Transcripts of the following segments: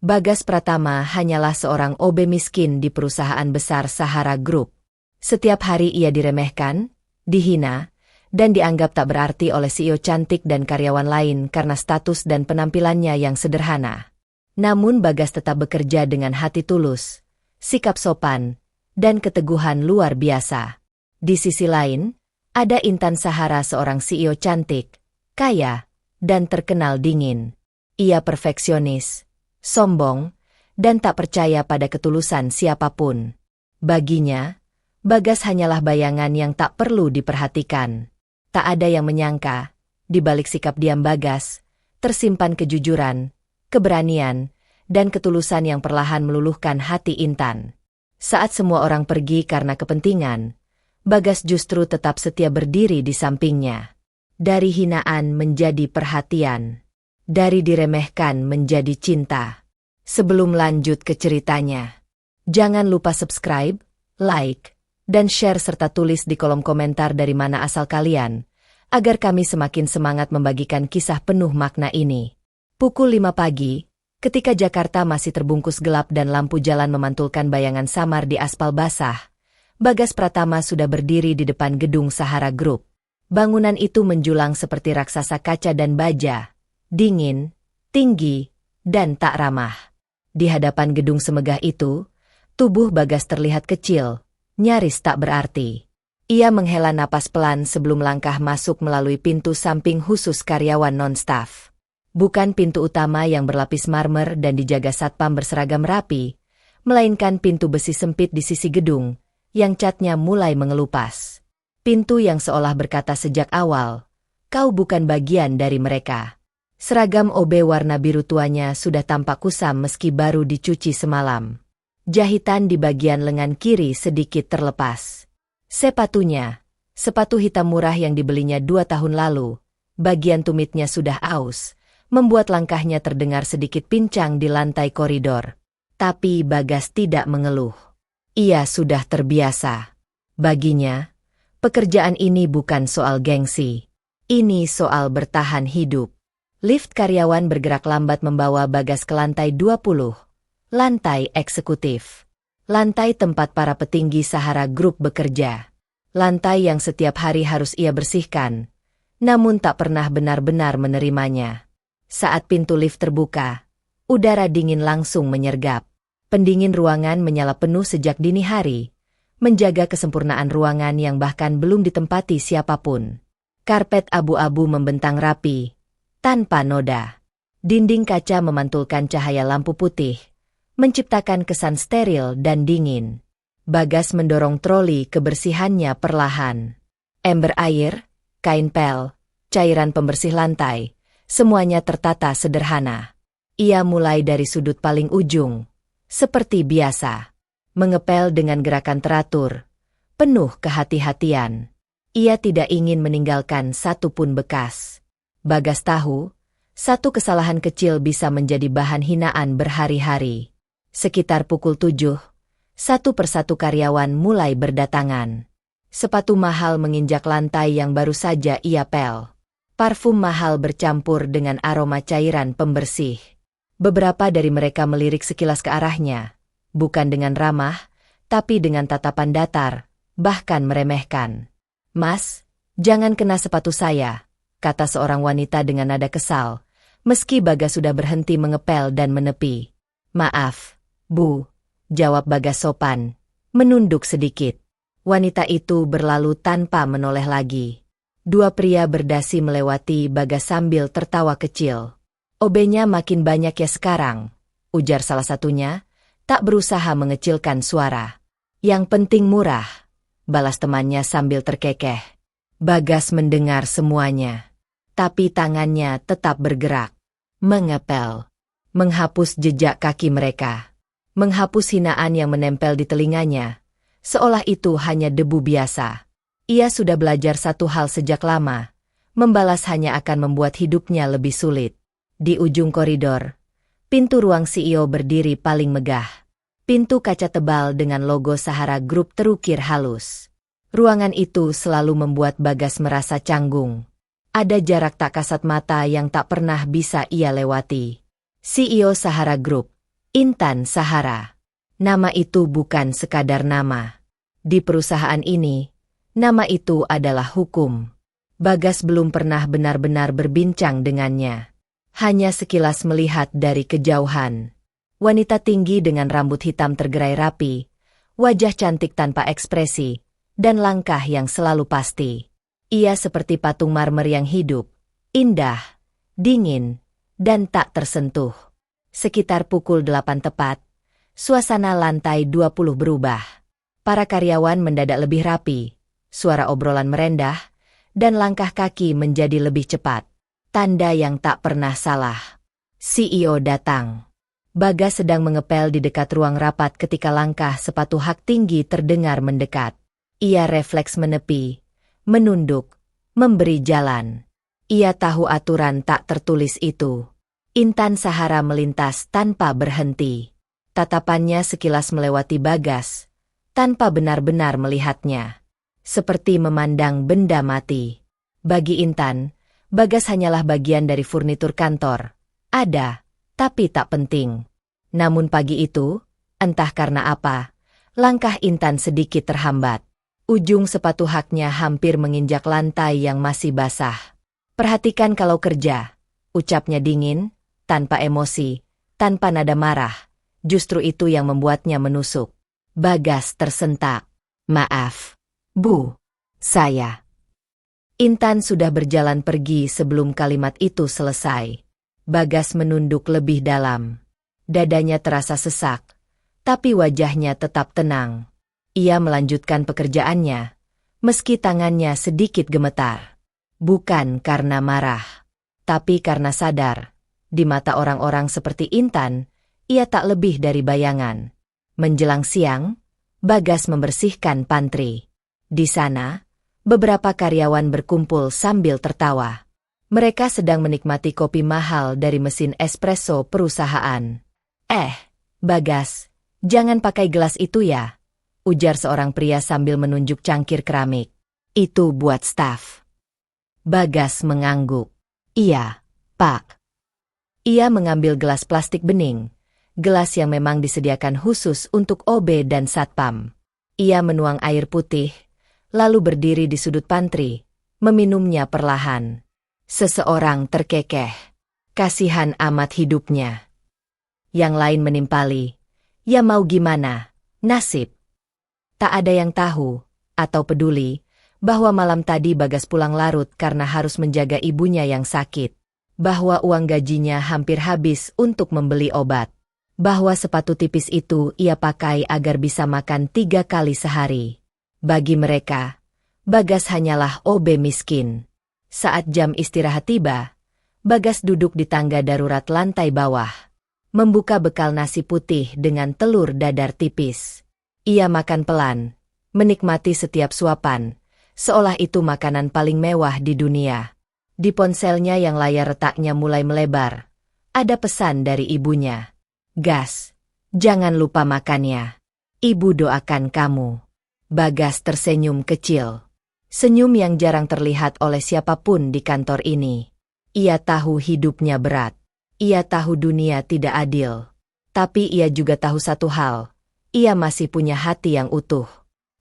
Bagas Pratama hanyalah seorang OB miskin di perusahaan besar Sahara Group. Setiap hari ia diremehkan, dihina, dan dianggap tak berarti oleh CEO cantik dan karyawan lain karena status dan penampilannya yang sederhana. Namun Bagas tetap bekerja dengan hati tulus, sikap sopan, dan keteguhan luar biasa. Di sisi lain, ada Intan Sahara, seorang CEO cantik, kaya, dan terkenal dingin. Ia perfeksionis, sombong, dan tak percaya pada ketulusan siapapun. Baginya, Bagas hanyalah bayangan yang tak perlu diperhatikan. Tak ada yang menyangka, di balik sikap diam Bagas, tersimpan kejujuran, keberanian, dan ketulusan yang perlahan meluluhkan hati Intan. Saat semua orang pergi karena kepentingan, Bagas justru tetap setia berdiri di sampingnya. Dari hinaan menjadi perhatian. Dari diremehkan menjadi cinta. Sebelum lanjut ke ceritanya, jangan lupa subscribe, like, dan share serta tulis di kolom komentar dari mana asal kalian, agar kami semakin semangat membagikan kisah penuh makna ini. Pukul 5 pagi, ketika Jakarta masih terbungkus gelap dan lampu jalan memantulkan bayangan samar di aspal basah, Bagas Pratama sudah berdiri di depan gedung Sahara Group. Bangunan itu menjulang seperti raksasa kaca dan baja. Dingin, tinggi, dan tak ramah. Di hadapan gedung semegah itu, tubuh Bagas terlihat kecil, nyaris tak berarti. Ia menghela napas pelan sebelum langkah masuk melalui pintu samping khusus karyawan non-staff. Bukan pintu utama yang berlapis marmer dan dijaga satpam berseragam rapi, melainkan pintu besi sempit di sisi gedung, yang catnya mulai mengelupas. Pintu yang seolah berkata sejak awal, "Kau bukan bagian dari mereka." Seragam OB warna biru tuanya sudah tampak kusam meski baru dicuci semalam. Jahitan di bagian lengan kiri sedikit terlepas. Sepatunya, sepatu hitam murah yang dibelinya 2 tahun lalu, bagian tumitnya sudah aus, membuat langkahnya terdengar sedikit pincang di lantai koridor. Tapi Bagas tidak mengeluh. Ia sudah terbiasa. Baginya, pekerjaan ini bukan soal gengsi. Ini soal bertahan hidup. Lift karyawan bergerak lambat membawa Bagas ke lantai 20, lantai eksekutif. Lantai tempat para petinggi Sahara Group bekerja. Lantai yang setiap hari harus ia bersihkan, namun tak pernah benar-benar menerimanya. Saat pintu lift terbuka, udara dingin langsung menyergap. Pendingin ruangan menyala penuh sejak dini hari, menjaga kesempurnaan ruangan yang bahkan belum ditempati siapapun. Karpet abu-abu membentang rapi, tanpa noda. Dinding kaca memantulkan cahaya lampu putih, menciptakan kesan steril dan dingin. Bagas mendorong troli kebersihannya perlahan. Ember air, kain pel, cairan pembersih lantai, semuanya tertata sederhana. Ia mulai dari sudut paling ujung, seperti biasa. Mengepel dengan gerakan teratur, penuh kehati-hatian. Ia tidak ingin meninggalkan satu pun bekas. Bagas tahu, satu kesalahan kecil bisa menjadi bahan hinaan berhari-hari. Sekitar pukul 7, satu persatu karyawan mulai berdatangan. Sepatu mahal menginjak lantai yang baru saja ia pel. Parfum mahal bercampur dengan aroma cairan pembersih. Beberapa dari mereka melirik sekilas ke arahnya, bukan dengan ramah, tapi dengan tatapan datar, bahkan meremehkan. "Mas, jangan kena sepatu saya," kata seorang wanita dengan nada kesal, meski Bagas sudah berhenti mengepel dan menepi. "Maaf, Bu," jawab Bagas sopan, menunduk sedikit. Wanita itu berlalu tanpa menoleh lagi. Dua pria berdasi melewati Bagas sambil tertawa kecil. "OB-nya makin banyak ya sekarang," ujar salah satunya, tak berusaha mengecilkan suara. "Yang penting murah," balas temannya sambil terkekeh. Bagas mendengar semuanya. Tapi tangannya tetap bergerak. Mengepel. Menghapus jejak kaki mereka. Menghapus hinaan yang menempel di telinganya. Seolah itu hanya debu biasa. Ia sudah belajar satu hal sejak lama. Membalas hanya akan membuat hidupnya lebih sulit. Di ujung koridor, pintu ruang CEO berdiri paling megah. Pintu kaca tebal dengan logo Sahara Group terukir halus. Ruangan itu selalu membuat Bagas merasa canggung. Ada jarak tak kasat mata yang tak pernah bisa ia lewati. CEO Sahara Group, Intan Sahara. Nama itu bukan sekadar nama. Di perusahaan ini, nama itu adalah hukum. Bagas belum pernah benar-benar berbincang dengannya. Hanya sekilas melihat dari kejauhan. Wanita tinggi dengan rambut hitam tergerai rapi, wajah cantik tanpa ekspresi, dan langkah yang selalu pasti. Ia seperti patung marmer yang hidup, indah, dingin, dan tak tersentuh. Sekitar pukul 8 tepat, suasana lantai 20 berubah. Para karyawan mendadak lebih rapi, suara obrolan merendah, dan langkah kaki menjadi lebih cepat. Tanda yang tak pernah salah. CEO datang. Bagas sedang mengepel di dekat ruang rapat ketika langkah sepatu hak tinggi terdengar mendekat. Ia refleks menepi, menunduk, memberi jalan. Ia tahu aturan tak tertulis itu. Intan Sahara melintas tanpa berhenti. Tatapannya sekilas melewati Bagas, tanpa benar-benar melihatnya. Seperti memandang benda mati. Bagi Intan, Bagas hanyalah bagian dari furnitur kantor. Ada, tapi tak penting. Namun pagi itu, entah karena apa, langkah Intan sedikit terhambat. Ujung sepatu haknya hampir menginjak lantai yang masih basah. Perhatikan kalau kerja, ucapnya dingin, tanpa emosi, tanpa nada marah. Justru itu yang membuatnya menusuk. Bagas tersentak. Maaf, Bu, saya. Intan sudah berjalan pergi sebelum kalimat itu selesai. Bagas menunduk lebih dalam. Dadanya terasa sesak, tapi wajahnya tetap tenang. Ia melanjutkan pekerjaannya, meski tangannya sedikit gemetar. Bukan karena marah, tapi karena sadar. Di mata orang-orang seperti Intan, ia tak lebih dari bayangan. Menjelang siang, Bagas membersihkan pantry. Di sana, beberapa karyawan berkumpul sambil tertawa. Mereka sedang menikmati kopi mahal dari mesin espresso perusahaan. Bagas, jangan pakai gelas itu ya, ujar seorang pria sambil menunjuk cangkir keramik. Itu buat staf. Bagas mengangguk. Iya, Pak. Ia mengambil gelas plastik bening, gelas yang memang disediakan khusus untuk OB dan Satpam. Ia menuang air putih, lalu berdiri di sudut pantry, meminumnya perlahan. Seseorang terkekeh. Kasihan amat hidupnya. Yang lain menimpali. Ya mau gimana, nasib. Tak ada yang tahu, atau peduli, bahwa malam tadi Bagas pulang larut karena harus menjaga ibunya yang sakit. Bahwa uang gajinya hampir habis untuk membeli obat. Bahwa sepatu tipis itu ia pakai agar bisa makan 3 kali sehari. Bagi mereka, Bagas hanyalah OB miskin. Saat jam istirahat tiba, Bagas duduk di tangga darurat lantai bawah. Membuka bekal nasi putih dengan telur dadar tipis. Ia makan pelan, menikmati setiap suapan, seolah itu makanan paling mewah di dunia. Di ponselnya yang layar retaknya mulai melebar, ada pesan dari ibunya. Gas, jangan lupa makannya. Ibu doakan kamu. Bagas tersenyum kecil. Senyum yang jarang terlihat oleh siapapun di kantor ini. Ia tahu hidupnya berat. Ia tahu dunia tidak adil. Tapi ia juga tahu satu hal. Ia masih punya hati yang utuh.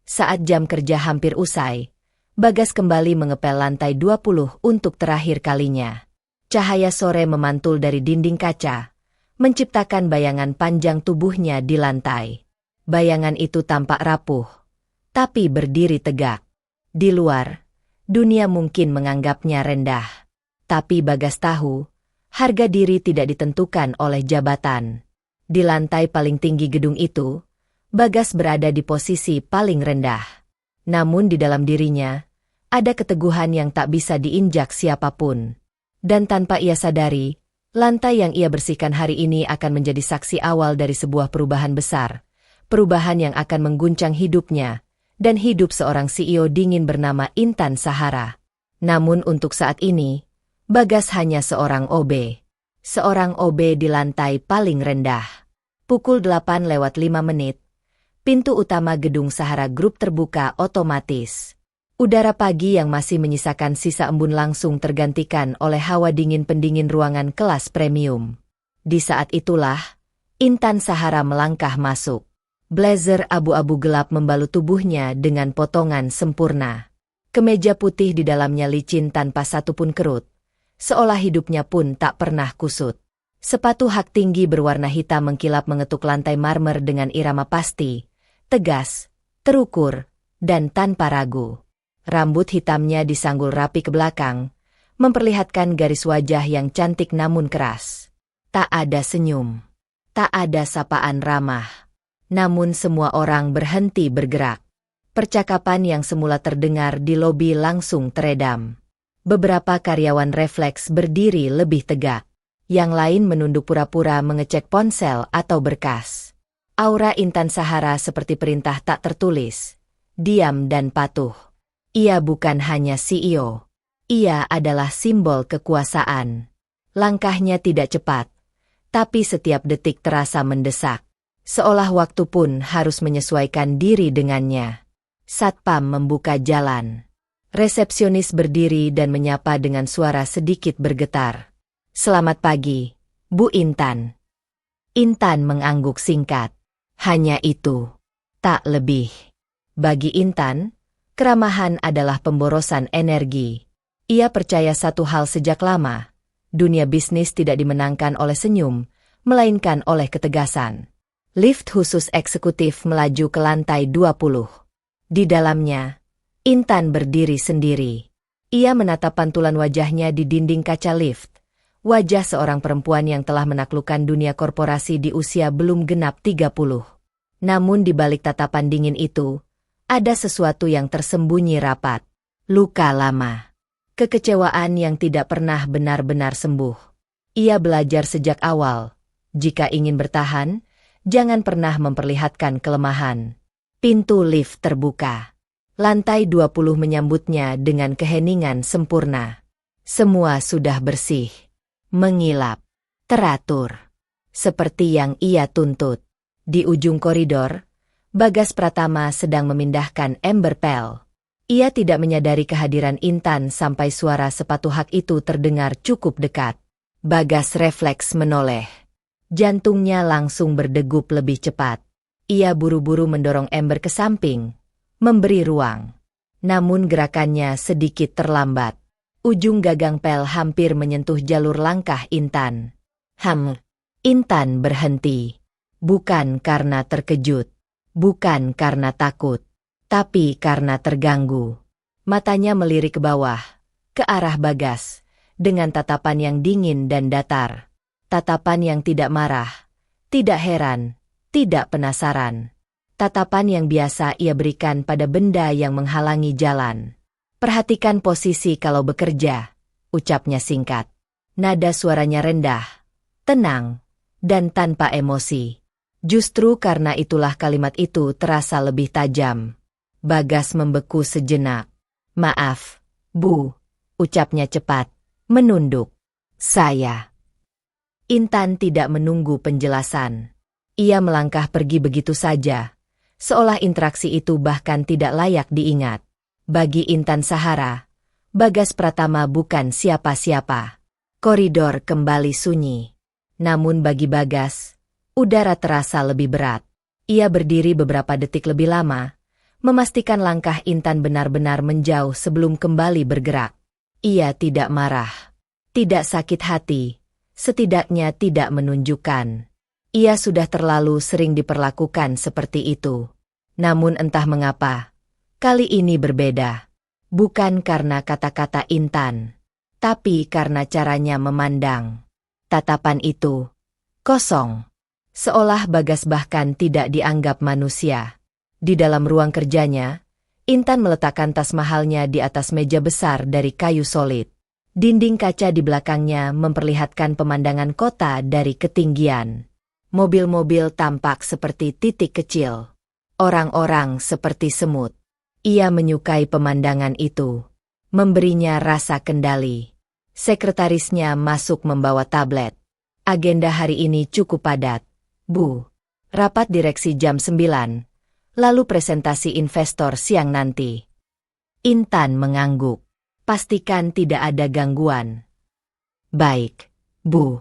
Saat jam kerja hampir usai, Bagas kembali mengepel lantai 20 untuk terakhir kalinya. Cahaya sore memantul dari dinding kaca, menciptakan bayangan panjang tubuhnya di lantai. Bayangan itu tampak rapuh, tapi berdiri tegak. Di luar, dunia mungkin menganggapnya rendah. Tapi Bagas tahu, harga diri tidak ditentukan oleh jabatan. Di lantai paling tinggi gedung itu, Bagas berada di posisi paling rendah. Namun di dalam dirinya, ada keteguhan yang tak bisa diinjak siapapun. Dan tanpa ia sadari, lantai yang ia bersihkan hari ini akan menjadi saksi awal dari sebuah perubahan besar. Perubahan yang akan mengguncang hidupnya, dan hidup seorang CEO dingin bernama Intan Sahara. Namun untuk saat ini, Bagas hanya seorang OB. Seorang OB di lantai paling rendah. Pukul 8:05, pintu utama gedung Sahara Group terbuka otomatis. Udara pagi yang masih menyisakan sisa embun langsung tergantikan oleh hawa dingin pendingin ruangan kelas premium. Di saat itulah, Intan Sahara melangkah masuk. Blazer abu-abu gelap membalut tubuhnya dengan potongan sempurna. Kemeja putih di dalamnya licin tanpa satupun kerut. Seolah hidupnya pun tak pernah kusut. Sepatu hak tinggi berwarna hitam mengkilap mengetuk lantai marmer dengan irama pasti, tegas, terukur, dan tanpa ragu. Rambut hitamnya disanggul rapi ke belakang, memperlihatkan garis wajah yang cantik namun keras. Tak ada senyum. Tak ada sapaan ramah. Namun semua orang berhenti bergerak. Percakapan yang semula terdengar di lobi langsung teredam. Beberapa karyawan refleks berdiri lebih tegak. Yang lain menunduk pura-pura mengecek ponsel atau berkas. Aura Intan Sahara seperti perintah tak tertulis. Diam dan patuh. Ia bukan hanya CEO. Ia adalah simbol kekuasaan. Langkahnya tidak cepat. Tapi setiap detik terasa mendesak. Seolah waktu pun harus menyesuaikan diri dengannya. Satpam membuka jalan. Resepsionis berdiri dan menyapa dengan suara sedikit bergetar. "Selamat pagi, Bu Intan." Intan mengangguk singkat. Hanya itu. Tak lebih. Bagi Intan, keramahan adalah pemborosan energi. Ia percaya satu hal sejak lama. Dunia bisnis tidak dimenangkan oleh senyum, melainkan oleh ketegasan. Lift khusus eksekutif melaju ke lantai 20. Di dalamnya, Intan berdiri sendiri. Ia menatap pantulan wajahnya di dinding kaca lift. Wajah seorang perempuan yang telah menaklukkan dunia korporasi di usia belum genap 30. Namun di balik tatapan dingin itu, ada sesuatu yang tersembunyi rapat. Luka lama. Kekecewaan yang tidak pernah benar-benar sembuh. Ia belajar sejak awal. Jika ingin bertahan, jangan pernah memperlihatkan kelemahan. Pintu lift terbuka. Lantai 20 menyambutnya dengan keheningan sempurna. Semua sudah bersih. Mengilap. Teratur. Seperti yang ia tuntut. Di ujung koridor, Bagas Pratama sedang memindahkan ember pel. Ia tidak menyadari kehadiran Intan sampai suara sepatu hak itu terdengar cukup dekat. Bagas refleks menoleh. Jantungnya langsung berdegup lebih cepat. Ia buru-buru mendorong ember ke samping, memberi ruang. Namun gerakannya sedikit terlambat. Ujung gagang pel hampir menyentuh jalur langkah Intan. Intan berhenti. Bukan karena terkejut. Bukan karena takut. Tapi karena terganggu. Matanya melirik ke bawah, ke arah Bagas, dengan tatapan yang dingin dan datar. Tatapan yang tidak marah, tidak heran, tidak penasaran. Tatapan yang biasa ia berikan pada benda yang menghalangi jalan. "Perhatikan posisi kalau bekerja," ucapnya singkat. Nada suaranya rendah, tenang, dan tanpa emosi. Justru karena itulah kalimat itu terasa lebih tajam. Bagas membeku sejenak. "Maaf, Bu," ucapnya cepat, menunduk. "Saya..." Intan tidak menunggu penjelasan. Ia melangkah pergi begitu saja, seolah interaksi itu bahkan tidak layak diingat. Bagi Intan Sahara, Bagas Pratama bukan siapa-siapa. Koridor kembali sunyi. Namun bagi Bagas, udara terasa lebih berat. Ia berdiri beberapa detik lebih lama, memastikan langkah Intan benar-benar menjauh sebelum kembali bergerak. Ia tidak marah, tidak sakit hati. Setidaknya tidak menunjukkan. Ia sudah terlalu sering diperlakukan seperti itu. Namun entah mengapa, kali ini berbeda. Bukan karena kata-kata Intan, tapi karena caranya memandang. Tatapan itu kosong. Seolah Bagas bahkan tidak dianggap manusia. Di dalam ruang kerjanya, Intan meletakkan tas mahalnya di atas meja besar dari kayu solid. Dinding kaca di belakangnya memperlihatkan pemandangan kota dari ketinggian. Mobil-mobil tampak seperti titik kecil. Orang-orang seperti semut. Ia menyukai pemandangan itu. Memberinya rasa kendali. Sekretarisnya masuk membawa tablet. "Agenda hari ini cukup padat, Bu. Rapat direksi jam 9, lalu presentasi investor siang nanti." Intan mengangguk. "Pastikan tidak ada gangguan." "Baik, Bu."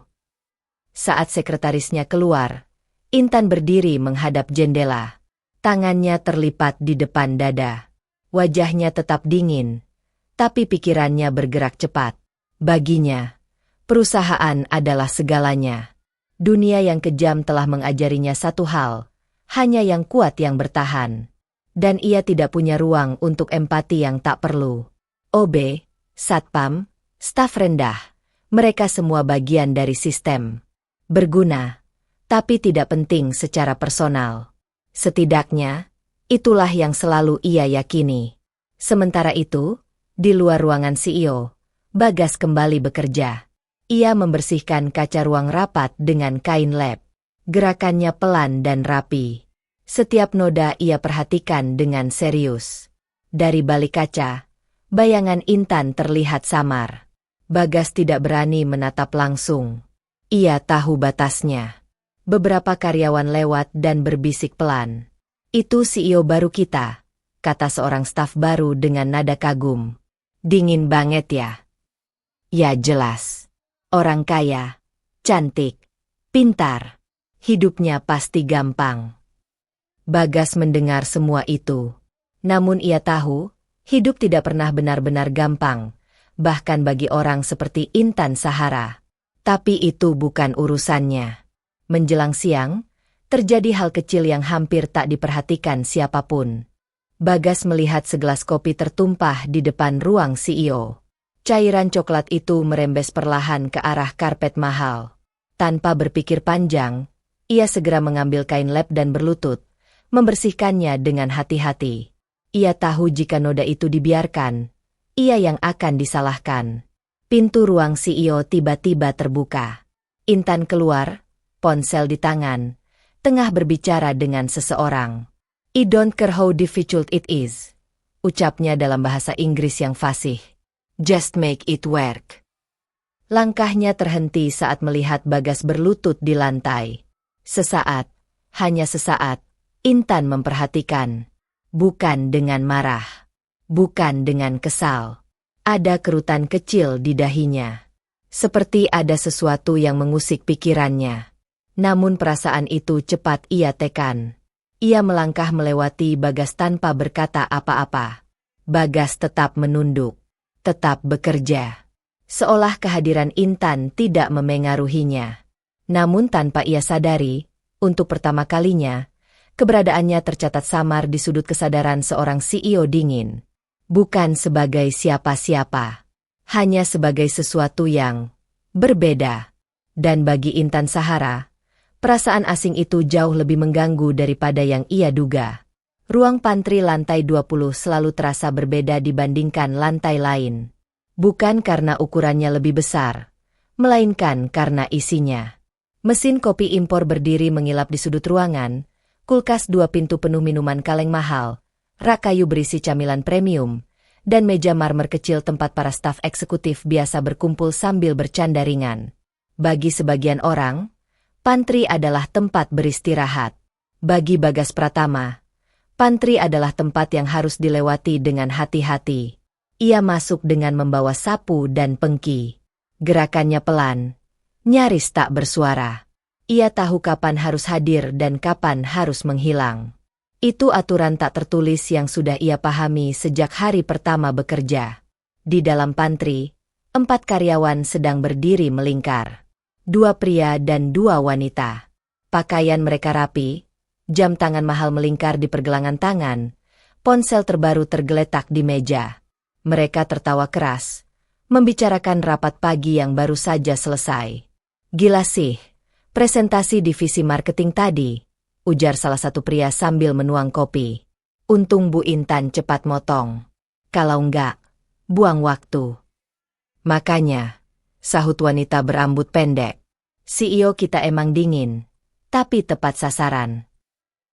Saat sekretarisnya keluar, Intan berdiri menghadap jendela. Tangannya terlipat di depan dada. Wajahnya tetap dingin, tapi pikirannya bergerak cepat. Baginya, perusahaan adalah segalanya. Dunia yang kejam telah mengajarinya satu hal, hanya yang kuat yang bertahan. Dan ia tidak punya ruang untuk empati yang tak perlu. OB, Satpam, staf rendah, mereka semua bagian dari sistem. Berguna, tapi tidak penting secara personal. Setidaknya, itulah yang selalu ia yakini. Sementara itu, di luar ruangan CEO, Bagas kembali bekerja. Ia membersihkan kaca ruang rapat dengan kain lap. Gerakannya pelan dan rapi. Setiap noda ia perhatikan dengan serius. Dari balik kaca, bayangan Intan terlihat samar. Bagas tidak berani menatap langsung. Ia tahu batasnya. Beberapa karyawan lewat dan berbisik pelan. "Itu CEO baru kita," kata seorang staf baru dengan nada kagum. "Dingin banget ya?" "Ya jelas. Orang kaya, cantik, pintar. Hidupnya pasti gampang." Bagas mendengar semua itu. Namun ia tahu, hidup tidak pernah benar-benar gampang, bahkan bagi orang seperti Intan Sahara. Tapi itu bukan urusannya. Menjelang siang, terjadi hal kecil yang hampir tak diperhatikan siapapun. Bagas melihat segelas kopi tertumpah di depan ruang CEO. Cairan coklat itu merembes perlahan ke arah karpet mahal. Tanpa berpikir panjang, ia segera mengambil kain lap dan berlutut, membersihkannya dengan hati-hati. Ia tahu jika noda itu dibiarkan, ia yang akan disalahkan. Pintu ruang CEO tiba-tiba terbuka. Intan keluar, ponsel di tangan, tengah berbicara dengan seseorang. "I don't care how difficult it is," ucapnya dalam bahasa Inggris yang fasih. "Just make it work." Langkahnya terhenti saat melihat Bagas berlutut di lantai. Sesaat, hanya sesaat, Intan memperhatikan. Bukan dengan marah. Bukan dengan kesal. Ada kerutan kecil di dahinya. Seperti ada sesuatu yang mengusik pikirannya. Namun perasaan itu cepat ia tekan. Ia melangkah melewati Bagas tanpa berkata apa-apa. Bagas tetap menunduk. Tetap bekerja. Seolah kehadiran Intan tidak memengaruhinya. Namun tanpa ia sadari, untuk pertama kalinya, keberadaannya tercatat samar di sudut kesadaran seorang CEO dingin. Bukan sebagai siapa-siapa. Hanya sebagai sesuatu yang berbeda. Dan bagi Intan Sahara, perasaan asing itu jauh lebih mengganggu daripada yang ia duga. Ruang pantry lantai 20 selalu terasa berbeda dibandingkan lantai lain. Bukan karena ukurannya lebih besar, melainkan karena isinya. Mesin kopi impor berdiri mengilap di sudut ruangan, kulkas 2 pintu penuh minuman kaleng mahal, rak kayu berisi camilan premium, dan meja marmer kecil tempat para staf eksekutif biasa berkumpul sambil bercanda ringan. Bagi sebagian orang, pantry adalah tempat beristirahat. Bagi Bagas Pratama, pantry adalah tempat yang harus dilewati dengan hati-hati. Ia masuk dengan membawa sapu dan pengki. Gerakannya pelan, nyaris tak bersuara. Ia tahu kapan harus hadir dan kapan harus menghilang. Itu aturan tak tertulis yang sudah ia pahami sejak hari pertama bekerja. Di dalam pantry, 4 karyawan sedang berdiri melingkar. 2 pria dan 2 wanita. Pakaian mereka rapi, jam tangan mahal melingkar di pergelangan tangan, ponsel terbaru tergeletak di meja. Mereka tertawa keras, membicarakan rapat pagi yang baru saja selesai. "Gila sih, presentasi divisi marketing tadi," ujar salah satu pria sambil menuang kopi. "Untung Bu Intan cepat motong. Kalau enggak, buang waktu." "Makanya," sahut wanita berambut pendek, "CEO kita emang dingin, tapi tepat sasaran."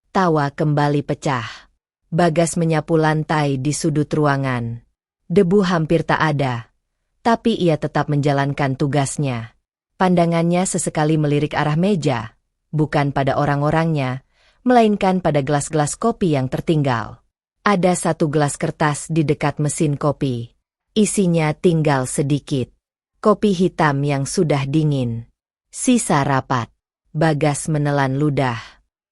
Tawa kembali pecah. Bagas menyapu lantai di sudut ruangan. Debu hampir tak ada, tapi ia tetap menjalankan tugasnya. Pandangannya sesekali melirik arah meja, bukan pada orang-orangnya, melainkan pada gelas-gelas kopi yang tertinggal. Ada 1 gelas kertas di dekat mesin kopi. Isinya tinggal sedikit. Kopi hitam yang sudah dingin. Sisa rapat. Bagas menelan ludah.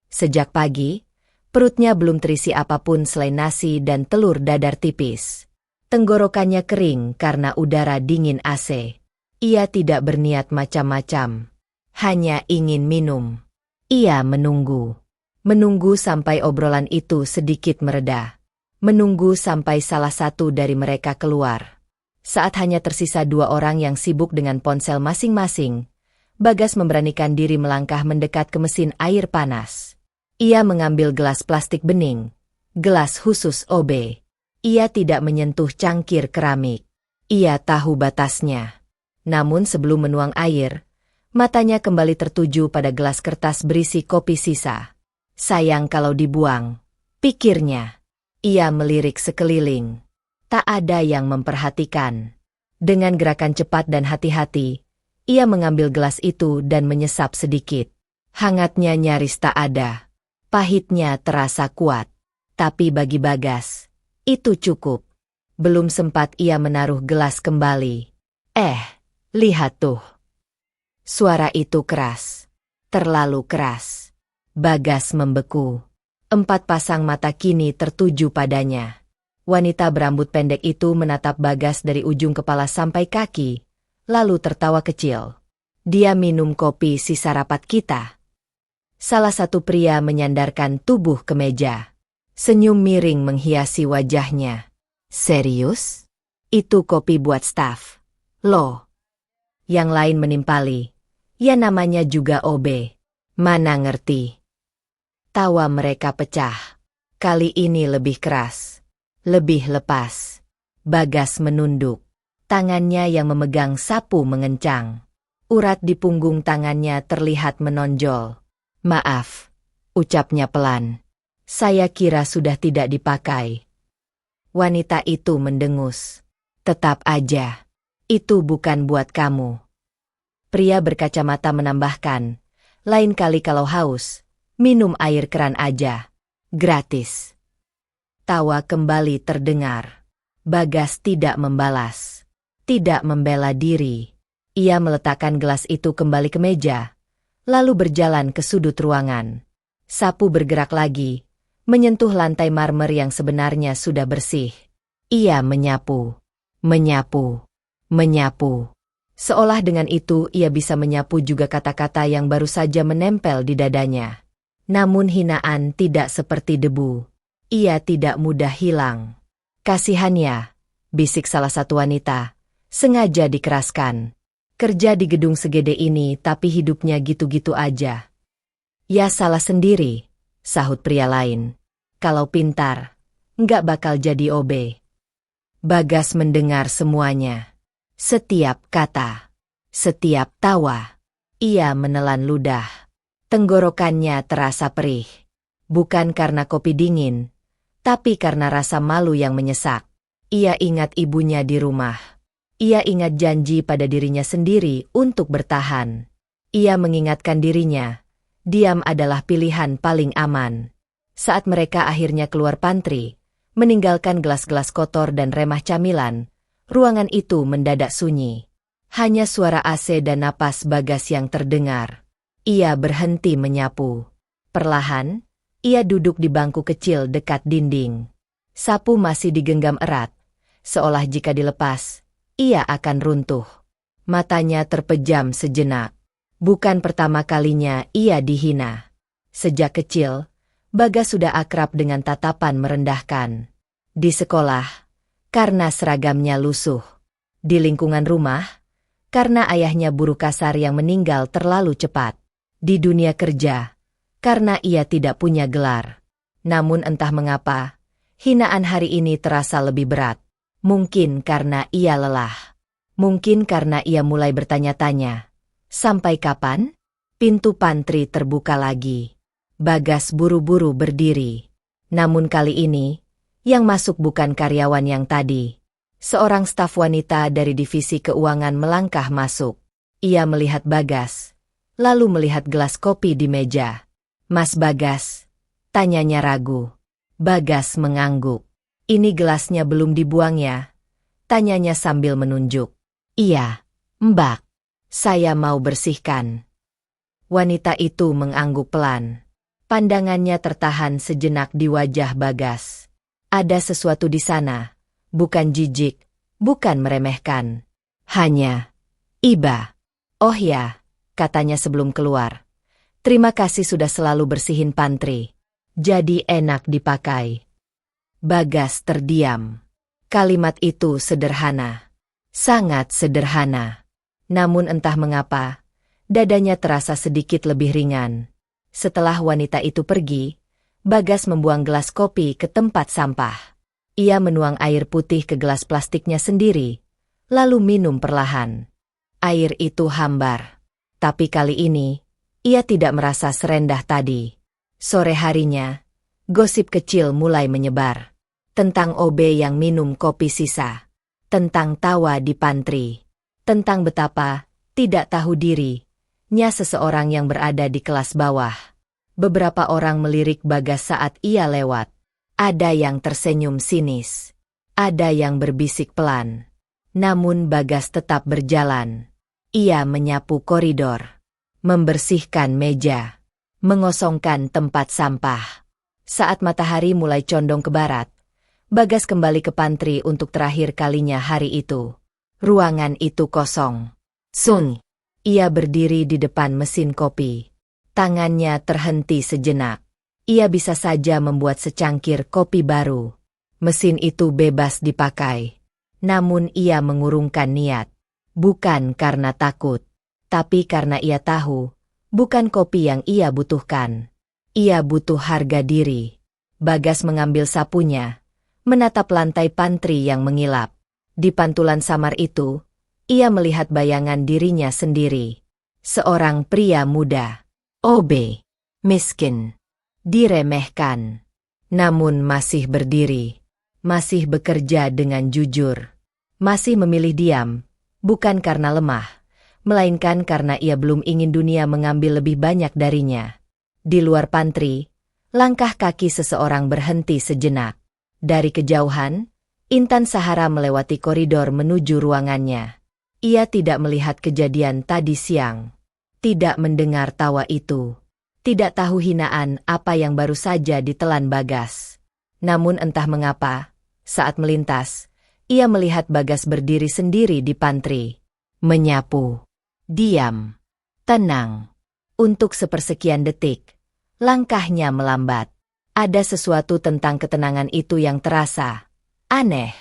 Sejak pagi, perutnya belum terisi apapun selain nasi dan telur dadar tipis. Tenggorokannya kering karena udara dingin AC. Ia tidak berniat macam-macam. Hanya ingin minum. Ia menunggu. Menunggu sampai obrolan itu sedikit mereda. Menunggu sampai salah satu dari mereka keluar. Saat hanya tersisa 2 orang yang sibuk dengan ponsel masing-masing, Bagas memberanikan diri melangkah mendekat ke mesin air panas. Ia mengambil gelas plastik bening, gelas khusus OB. Ia tidak menyentuh cangkir keramik. Ia tahu batasnya. Namun sebelum menuang air, matanya kembali tertuju pada gelas kertas berisi kopi sisa. Sayang kalau dibuang, pikirnya. Ia melirik sekeliling. Tak ada yang memperhatikan. Dengan gerakan cepat dan hati-hati, ia mengambil gelas itu dan menyesap sedikit. Hangatnya nyaris tak ada. Pahitnya terasa kuat. Tapi bagi Bagas, itu cukup. Belum sempat ia menaruh gelas kembali. Lihat tuh. Suara itu keras. Terlalu keras. Bagas membeku. 4 pasang mata kini tertuju padanya. Wanita berambut pendek itu menatap Bagas dari ujung kepala sampai kaki, lalu tertawa kecil. Dia minum kopi sisa rapat kita. Salah satu pria menyandarkan tubuh ke meja. Senyum miring menghiasi wajahnya. Serius? Itu kopi buat staf. Loh. Yang lain menimpali. Ya namanya juga OB. Mana ngerti. Tawa mereka pecah. Kali ini lebih keras. Lebih lepas. Bagas menunduk. Tangannya yang memegang sapu mengencang. Urat di punggung tangannya terlihat menonjol. Maaf, ucapnya pelan. Saya kira sudah tidak dipakai. Wanita itu mendengus. Tetap aja. Itu bukan buat kamu. Pria berkacamata menambahkan. Lain kali kalau haus, minum air keran aja. Gratis. Tawa kembali terdengar. Bagas tidak membalas. Tidak membela diri. Ia meletakkan gelas itu kembali ke meja, lalu berjalan ke sudut ruangan. Sapu bergerak lagi, menyentuh lantai marmer yang sebenarnya sudah bersih. Ia menyapu. Menyapu. Menyapu. Seolah dengan itu ia bisa menyapu juga kata-kata yang baru saja menempel di dadanya. Namun hinaan tidak seperti debu. Ia tidak mudah hilang. Kasihannya, bisik salah satu wanita, sengaja dikeraskan. Kerja di gedung segede ini tapi hidupnya gitu-gitu aja. Ya salah sendiri, sahut pria lain. Kalau pintar, nggak bakal jadi OB. Bagas mendengar semuanya. Setiap kata, setiap tawa. Ia menelan ludah. Tenggorokannya terasa perih. Bukan karena kopi dingin, tapi karena rasa malu yang menyesak. Ia ingat ibunya di rumah. Ia ingat janji pada dirinya sendiri untuk bertahan. Ia mengingatkan dirinya, diam adalah pilihan paling aman. Saat mereka akhirnya keluar pantry, meninggalkan gelas-gelas kotor dan remah camilan, ruangan itu mendadak sunyi. Hanya suara AC dan napas Bagas yang terdengar. Ia berhenti menyapu. Perlahan, ia duduk di bangku kecil dekat dinding. Sapu masih digenggam erat, seolah jika dilepas, ia akan runtuh. Matanya terpejam sejenak. Bukan pertama kalinya ia dihina. Sejak kecil, Bagas sudah akrab dengan tatapan merendahkan. Di sekolah, karena seragamnya lusuh. Di lingkungan rumah, karena ayahnya buruh kasar yang meninggal terlalu cepat. Di dunia kerja, karena ia tidak punya gelar. Namun entah mengapa, hinaan hari ini terasa lebih berat. Mungkin karena ia lelah. Mungkin karena ia mulai bertanya-tanya. Sampai kapan? Pintu pantry terbuka lagi. Bagas buru-buru berdiri. Namun kali ini, yang masuk bukan karyawan yang tadi. Seorang staf wanita dari divisi keuangan melangkah masuk. Ia melihat Bagas, lalu melihat gelas kopi di meja. Mas Bagas, tanyanya ragu. Bagas mengangguk. Ini gelasnya belum dibuang ya? Tanyanya sambil menunjuk. Iya, Mbak. Saya mau bersihkan. Wanita itu mengangguk pelan. Pandangannya tertahan sejenak di wajah Bagas. Ada sesuatu di sana, bukan jijik, bukan meremehkan. Hanya, iba. Oh ya, katanya sebelum keluar. Terima kasih sudah selalu bersihin pantry. Jadi enak dipakai. Bagas terdiam. Kalimat itu sederhana. Sangat sederhana. Namun entah mengapa, dadanya terasa sedikit lebih ringan. Setelah wanita itu pergi, Bagas membuang gelas kopi ke tempat sampah. Ia menuang air putih ke gelas plastiknya sendiri, lalu minum perlahan. Air itu hambar. Tapi kali ini, ia tidak merasa serendah tadi. Sore harinya, gosip kecil mulai menyebar. Tentang OB yang minum kopi sisa. Tentang tawa di pantry. Tentang betapa tidak tahu dirinya seseorang yang berada di kelas bawah. Beberapa orang melirik Bagas saat ia lewat. Ada yang tersenyum sinis. Ada yang berbisik pelan. Namun Bagas tetap berjalan. Ia menyapu koridor. Membersihkan meja. Mengosongkan tempat sampah. Saat matahari mulai condong ke barat, Bagas kembali ke pantry untuk terakhir kalinya hari itu. Ruangan itu kosong. Sun. Ia berdiri di depan mesin kopi. Tangannya terhenti sejenak. Ia bisa saja membuat secangkir kopi baru. Mesin itu bebas dipakai. Namun ia mengurungkan niat. Bukan karena takut, tapi karena ia tahu, bukan kopi yang ia butuhkan. Ia butuh harga diri. Bagas mengambil sapunya, menatap lantai pantry yang mengilap. Di pantulan samar itu, ia melihat bayangan dirinya sendiri. Seorang pria muda. OB. Miskin. Diremehkan. Namun masih berdiri. Masih bekerja dengan jujur. Masih memilih diam, bukan karena lemah, melainkan karena ia belum ingin dunia mengambil lebih banyak darinya. Di luar pantry, langkah kaki seseorang berhenti sejenak. Dari kejauhan, Intan Sahara melewati koridor menuju ruangannya. Ia tidak melihat kejadian tadi siang. Tidak mendengar tawa itu. Tidak tahu hinaan apa yang baru saja ditelan Bagas. Namun entah mengapa, saat melintas, ia melihat Bagas berdiri sendiri di pantry. Menyapu. Diam. Tenang. Untuk sepersekian detik, langkahnya melambat. Ada sesuatu tentang ketenangan itu yang terasa aneh.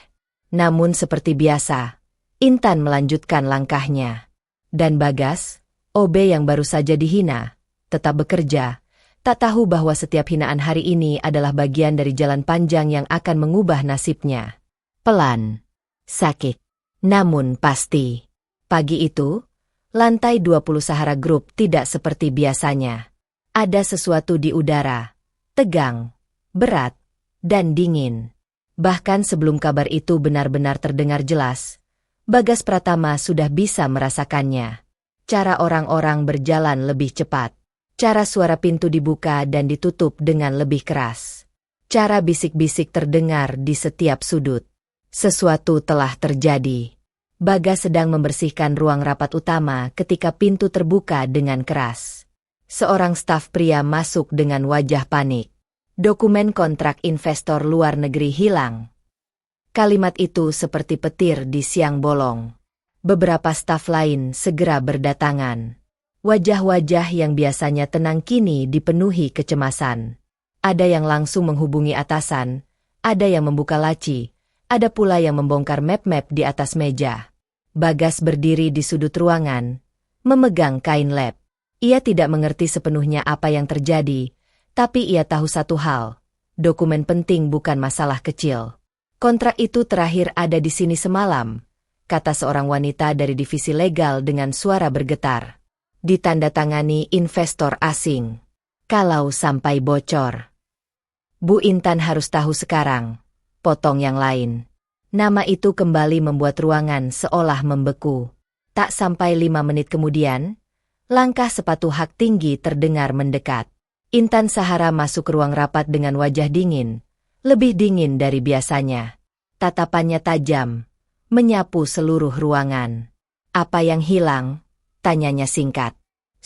Namun seperti biasa, Intan melanjutkan langkahnya. Dan Bagas, OB yang baru saja dihina, tetap bekerja, tak tahu bahwa setiap hinaan hari ini adalah bagian dari jalan panjang yang akan mengubah nasibnya. Pelan. Sakit. Namun pasti. Pagi itu, lantai 20 Sahara Group tidak seperti biasanya. Ada sesuatu di udara. Tegang, berat, dan dingin. Bahkan sebelum kabar itu benar-benar terdengar jelas, Bagas Pratama sudah bisa merasakannya. Cara orang-orang berjalan lebih cepat. Cara suara pintu dibuka dan ditutup dengan lebih keras. Cara bisik-bisik terdengar di setiap sudut. Sesuatu telah terjadi. Bagas sedang membersihkan ruang rapat utama ketika pintu terbuka dengan keras. Seorang staf pria masuk dengan wajah panik. Dokumen kontrak investor luar negeri hilang. Kalimat itu seperti petir di siang bolong. Beberapa staf lain segera berdatangan. Wajah-wajah yang biasanya tenang kini dipenuhi kecemasan. Ada yang langsung menghubungi atasan, ada yang membuka laci, ada pula yang membongkar map-map di atas meja. Bagas berdiri di sudut ruangan, memegang kain lap. Ia tidak mengerti sepenuhnya apa yang terjadi, tapi ia tahu satu hal, dokumen penting bukan masalah kecil. Kontrak itu terakhir ada di sini semalam, kata seorang wanita dari divisi legal dengan suara bergetar. Ditandatangani investor asing. Kalau sampai bocor, Bu Intan harus tahu sekarang, potong yang lain. Nama itu kembali membuat ruangan seolah membeku. Tak sampai 5 menit kemudian, langkah sepatu hak tinggi terdengar mendekat. Intan Sahara masuk ke ruang rapat dengan wajah dingin, lebih dingin dari biasanya. Tatapannya tajam, menyapu seluruh ruangan. Apa yang hilang? Tanyanya singkat.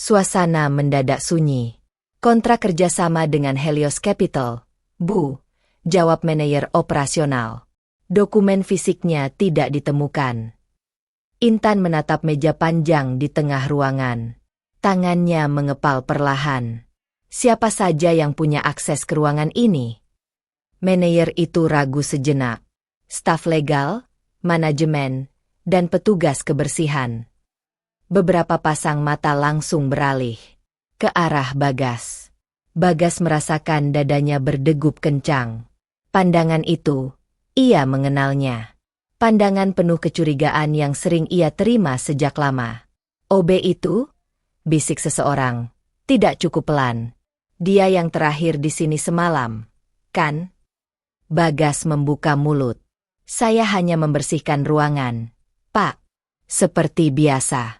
Suasana mendadak sunyi. Kontrak kerjasama dengan Helios Capital, Bu, jawab manajer operasional. Dokumen fisiknya tidak ditemukan. Intan menatap meja panjang di tengah ruangan. Tangannya mengepal perlahan. Siapa saja yang punya akses ke ruangan ini? Manajer itu ragu sejenak. Staf legal, manajemen, dan petugas kebersihan. Beberapa pasang mata langsung beralih ke arah Bagas. Bagas merasakan dadanya berdegup kencang. Pandangan itu, ia mengenalnya. Pandangan penuh kecurigaan yang sering ia terima sejak lama. OB itu? Bisik seseorang. Tidak cukup pelan. Dia yang terakhir di sini semalam, kan? Bagas membuka mulut. Saya hanya membersihkan ruangan, Pak. Seperti biasa.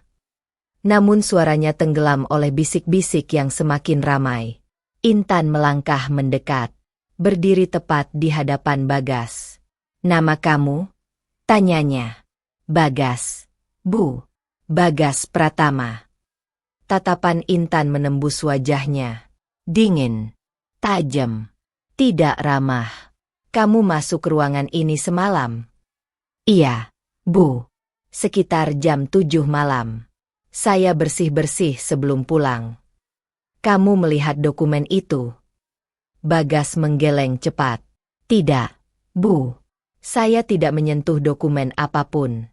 Namun suaranya tenggelam oleh bisik-bisik yang semakin ramai. Intan melangkah mendekat. Berdiri tepat di hadapan Bagas. Nama kamu? Tanyanya. Bagas. Bu. Bagas Pratama. Tatapan Intan menembus wajahnya. Dingin. Tajam. Tidak ramah. Kamu masuk ruangan ini semalam? Iya, Bu. Sekitar jam 7 malam. Saya bersih-bersih sebelum pulang. Kamu melihat dokumen itu? Bagas menggeleng cepat. Tidak, Bu. Saya tidak menyentuh dokumen apapun.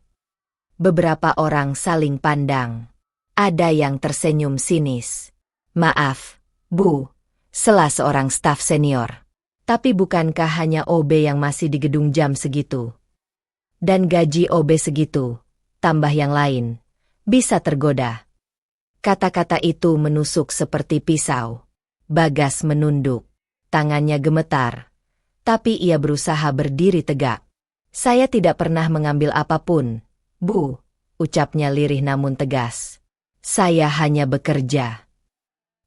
Beberapa orang saling pandang. Ada yang tersenyum sinis. Maaf, Bu. Salah seorang staf senior. Tapi bukankah hanya OB yang masih di gedung jam segitu? Dan gaji OB segitu, tambah yang lain. Bisa tergoda. Kata-kata itu menusuk seperti pisau. Bagas menunduk. Tangannya gemetar. Tapi ia berusaha berdiri tegak. Saya tidak pernah mengambil apapun, Bu. Ucapnya lirih namun tegas. Saya hanya bekerja.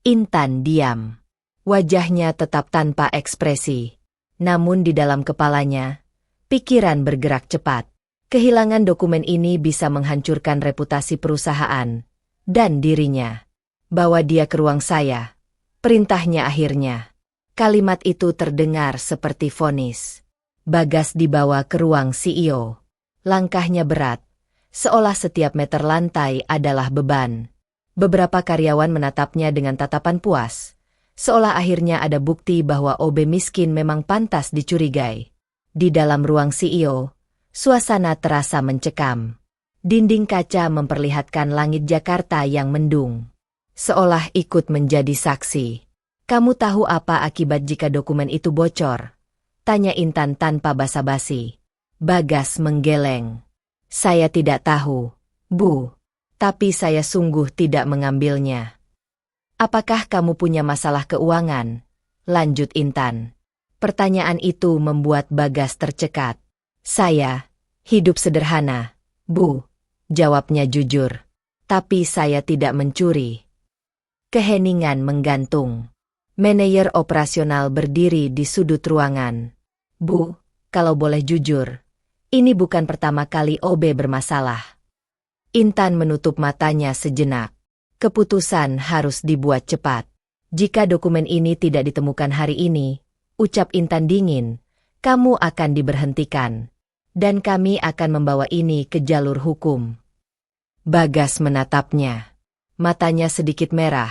Intan diam. Wajahnya tetap tanpa ekspresi. Namun di dalam kepalanya, pikiran bergerak cepat. Kehilangan dokumen ini bisa menghancurkan reputasi perusahaan dan dirinya. Bawa dia ke ruang saya. Perintahnya akhirnya. Kalimat itu terdengar seperti vonis. Bagas dibawa ke ruang CEO. Langkahnya berat, seolah setiap meter lantai adalah beban. Beberapa karyawan menatapnya dengan tatapan puas, seolah akhirnya ada bukti bahwa OB miskin memang pantas dicurigai. Di dalam ruang CEO, suasana terasa mencekam. Dinding kaca memperlihatkan langit Jakarta yang mendung. Seolah ikut menjadi saksi. Kamu tahu apa akibat jika dokumen itu bocor? Tanya Intan tanpa basa-basi. Bagas menggeleng. Saya tidak tahu, Bu. Tapi saya sungguh tidak mengambilnya. Apakah kamu punya masalah keuangan? Lanjut Intan. Pertanyaan itu membuat Bagas tercekat. Saya hidup sederhana, Bu. Jawabnya jujur. Tapi saya tidak mencuri. Keheningan menggantung. Manajer operasional berdiri di sudut ruangan. Bu, kalau boleh jujur, ini bukan pertama kali OB bermasalah. Intan menutup matanya sejenak. Keputusan harus dibuat cepat. Jika dokumen ini tidak ditemukan hari ini, ucap Intan dingin, kamu akan diberhentikan. Dan kami akan membawa ini ke jalur hukum. Bagas menatapnya. Matanya sedikit merah,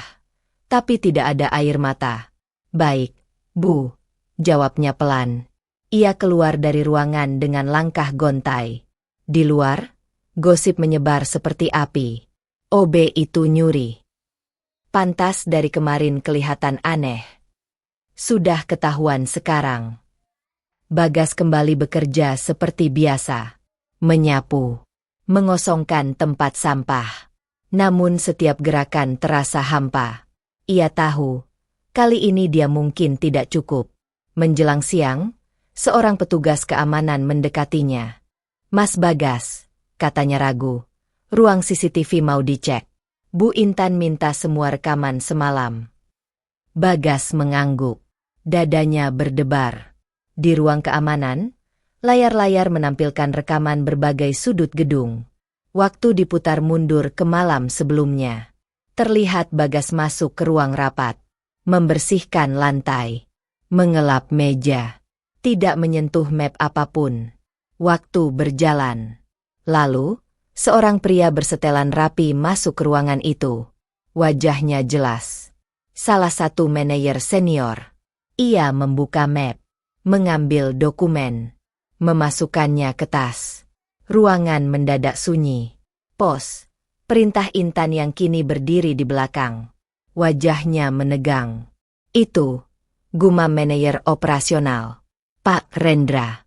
tapi tidak ada air mata. Baik, Bu, jawabnya pelan. Ia keluar dari ruangan dengan langkah gontai. Di luar, gosip menyebar seperti api. OB itu nyuri. Pantas dari kemarin kelihatan aneh. Sudah ketahuan sekarang. Bagas kembali bekerja seperti biasa. Menyapu. Mengosongkan tempat sampah. Namun setiap gerakan terasa hampa. Ia tahu, kali ini dia mungkin tidak cukup. Menjelang siang, seorang petugas keamanan mendekatinya. Mas Bagas, katanya ragu. Ruang CCTV mau dicek. Bu Intan minta semua rekaman semalam. Bagas mengangguk. Dadanya berdebar. Di ruang keamanan, layar-layar menampilkan rekaman berbagai sudut gedung. Waktu diputar mundur ke malam sebelumnya. Terlihat Bagas masuk ke ruang rapat, membersihkan lantai, mengelap meja, tidak menyentuh map apapun. Waktu berjalan. Lalu, seorang pria bersetelan rapi masuk ke ruangan itu. Wajahnya jelas. Salah satu manajer senior. Ia membuka map, mengambil dokumen, memasukkannya ke tas. Ruangan mendadak sunyi. Pos, perintah Intan yang kini berdiri di belakang. Wajahnya menegang. Itu, gumam manajer operasional, Pak Rendra.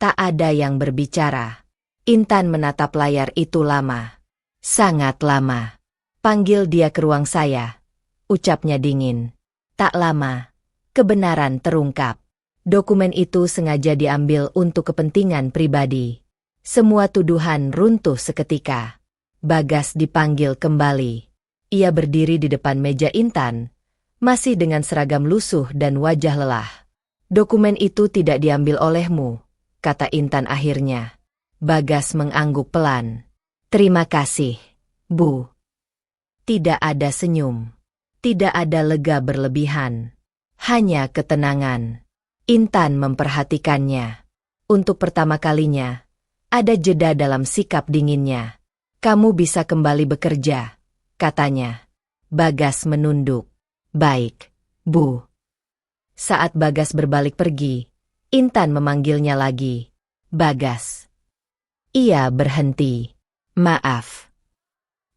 Tak ada yang berbicara. Intan menatap layar itu lama. Sangat lama. Panggil dia ke ruang saya. Ucapnya dingin. Tak lama. Kebenaran terungkap. Dokumen itu sengaja diambil untuk kepentingan pribadi. Semua tuduhan runtuh seketika. Bagas dipanggil kembali. Ia berdiri di depan meja Intan, masih dengan seragam lusuh dan wajah lelah. Dokumen itu tidak diambil olehmu, kata Intan akhirnya. Bagas mengangguk pelan. Terima kasih, Bu. Tidak ada senyum. Tidak ada lega berlebihan. Hanya ketenangan. Intan memperhatikannya. Untuk pertama kalinya, ada jeda dalam sikap dinginnya. Kamu bisa kembali bekerja, katanya. Bagas menunduk. Baik, Bu. Saat Bagas berbalik pergi, Intan memanggilnya lagi. Bagas. Ia berhenti. Maaf.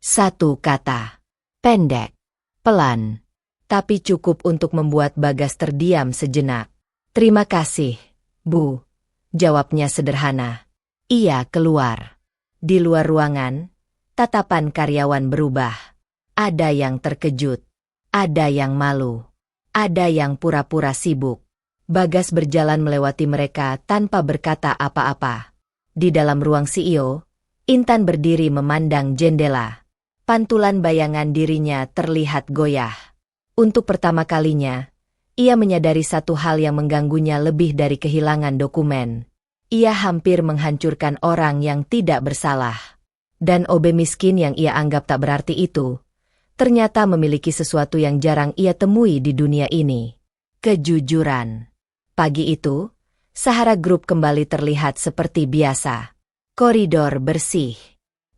Satu kata. Pendek. Pelan. Tapi cukup untuk membuat Bagas terdiam sejenak. Terima kasih, Bu. Jawabnya sederhana. Ia keluar. Di luar ruangan, tatapan karyawan berubah. Ada yang terkejut. Ada yang malu. Ada yang pura-pura sibuk. Bagas berjalan melewati mereka tanpa berkata apa-apa. Di dalam ruang CEO, Intan berdiri memandang jendela. Pantulan bayangan dirinya terlihat goyah. Untuk pertama kalinya, ia menyadari satu hal yang mengganggunya lebih dari kehilangan dokumen. Ia hampir menghancurkan orang yang tidak bersalah. Dan OB miskin yang ia anggap tak berarti itu, ternyata memiliki sesuatu yang jarang ia temui di dunia ini. Kejujuran. Pagi itu, Sahara Group kembali terlihat seperti biasa. Koridor bersih.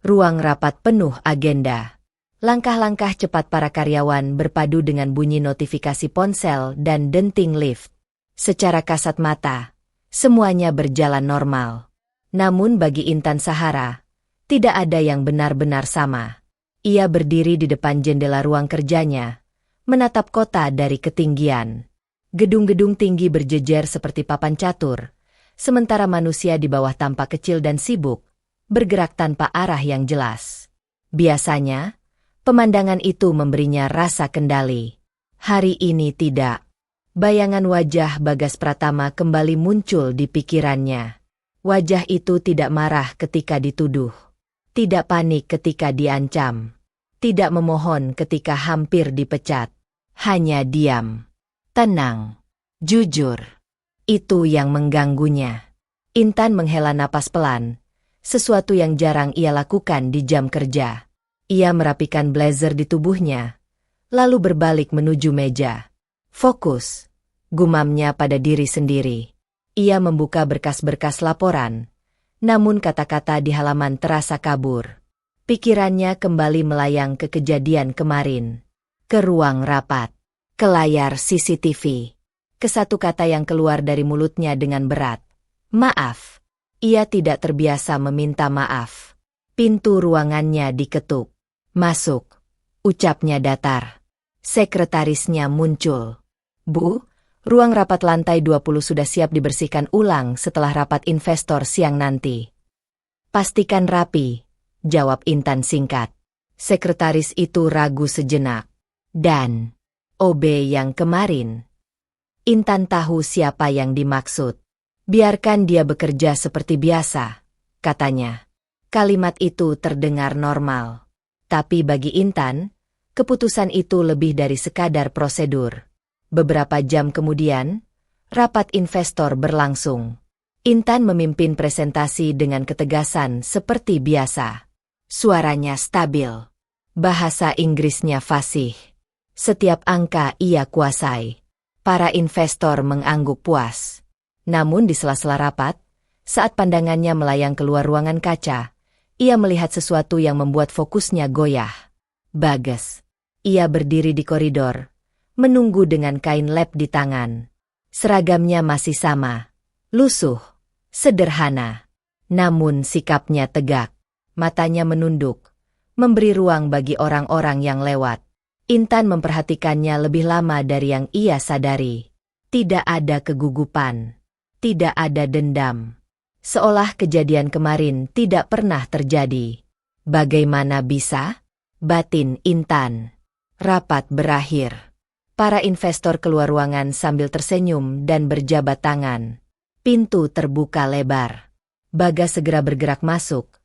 Ruang rapat penuh agenda. Langkah-langkah cepat para karyawan berpadu dengan bunyi notifikasi ponsel dan denting lift. Secara kasat mata, semuanya berjalan normal. Namun bagi Intan Sahara, tidak ada yang benar-benar sama. Ia berdiri di depan jendela ruang kerjanya, menatap kota dari ketinggian. Gedung-gedung tinggi berjejer seperti papan catur, sementara manusia di bawah tampak kecil dan sibuk, bergerak tanpa arah yang jelas. Biasanya, pemandangan itu memberinya rasa kendali. Hari ini tidak. Bayangan wajah Bagas Pratama kembali muncul di pikirannya. Wajah itu tidak marah ketika dituduh. Tidak panik ketika diancam. Tidak memohon ketika hampir dipecat. Hanya diam. Tenang. Jujur. Itu yang mengganggunya. Intan menghela napas pelan. Sesuatu yang jarang ia lakukan di jam kerja. Ia merapikan blazer di tubuhnya. Lalu berbalik menuju meja. Fokus. Gumamnya pada diri sendiri. Ia membuka berkas-berkas laporan. Namun kata-kata di halaman terasa kabur. Pikirannya kembali melayang ke kejadian kemarin. Ke ruang rapat. Ke layar CCTV. Ke satu kata yang keluar dari mulutnya dengan berat. Maaf. Ia tidak terbiasa meminta maaf. Pintu ruangannya diketuk. Masuk. Ucapnya datar. Sekretarisnya muncul. Bu, ruang rapat lantai 20 sudah siap dibersihkan ulang setelah rapat investor siang nanti. Pastikan rapi, jawab Intan singkat. Sekretaris itu ragu sejenak. Dan, OB yang kemarin. Intan tahu siapa yang dimaksud. Biarkan dia bekerja seperti biasa, katanya. Kalimat itu terdengar normal. Tapi bagi Intan, keputusan itu lebih dari sekadar prosedur. Beberapa jam kemudian, rapat investor berlangsung. Intan memimpin presentasi dengan ketegasan seperti biasa. Suaranya stabil. Bahasa Inggrisnya fasih. Setiap angka ia kuasai. Para investor mengangguk puas. Namun di sela-sela rapat, saat pandangannya melayang keluar ruangan kaca, ia melihat sesuatu yang membuat fokusnya goyah. Bagas. Ia berdiri di koridor, menunggu dengan kain lap di tangan. Seragamnya masih sama. Lusuh. Sederhana. Namun sikapnya tegak. Matanya menunduk, memberi ruang bagi orang-orang yang lewat. Intan memperhatikannya lebih lama dari yang ia sadari. Tidak ada kegugupan. Tidak ada dendam. Seolah kejadian kemarin tidak pernah terjadi. Bagaimana bisa? Batin Intan. Rapat berakhir. Para investor keluar ruangan sambil tersenyum dan berjabat tangan. Pintu terbuka lebar. Bagas segera bergerak masuk,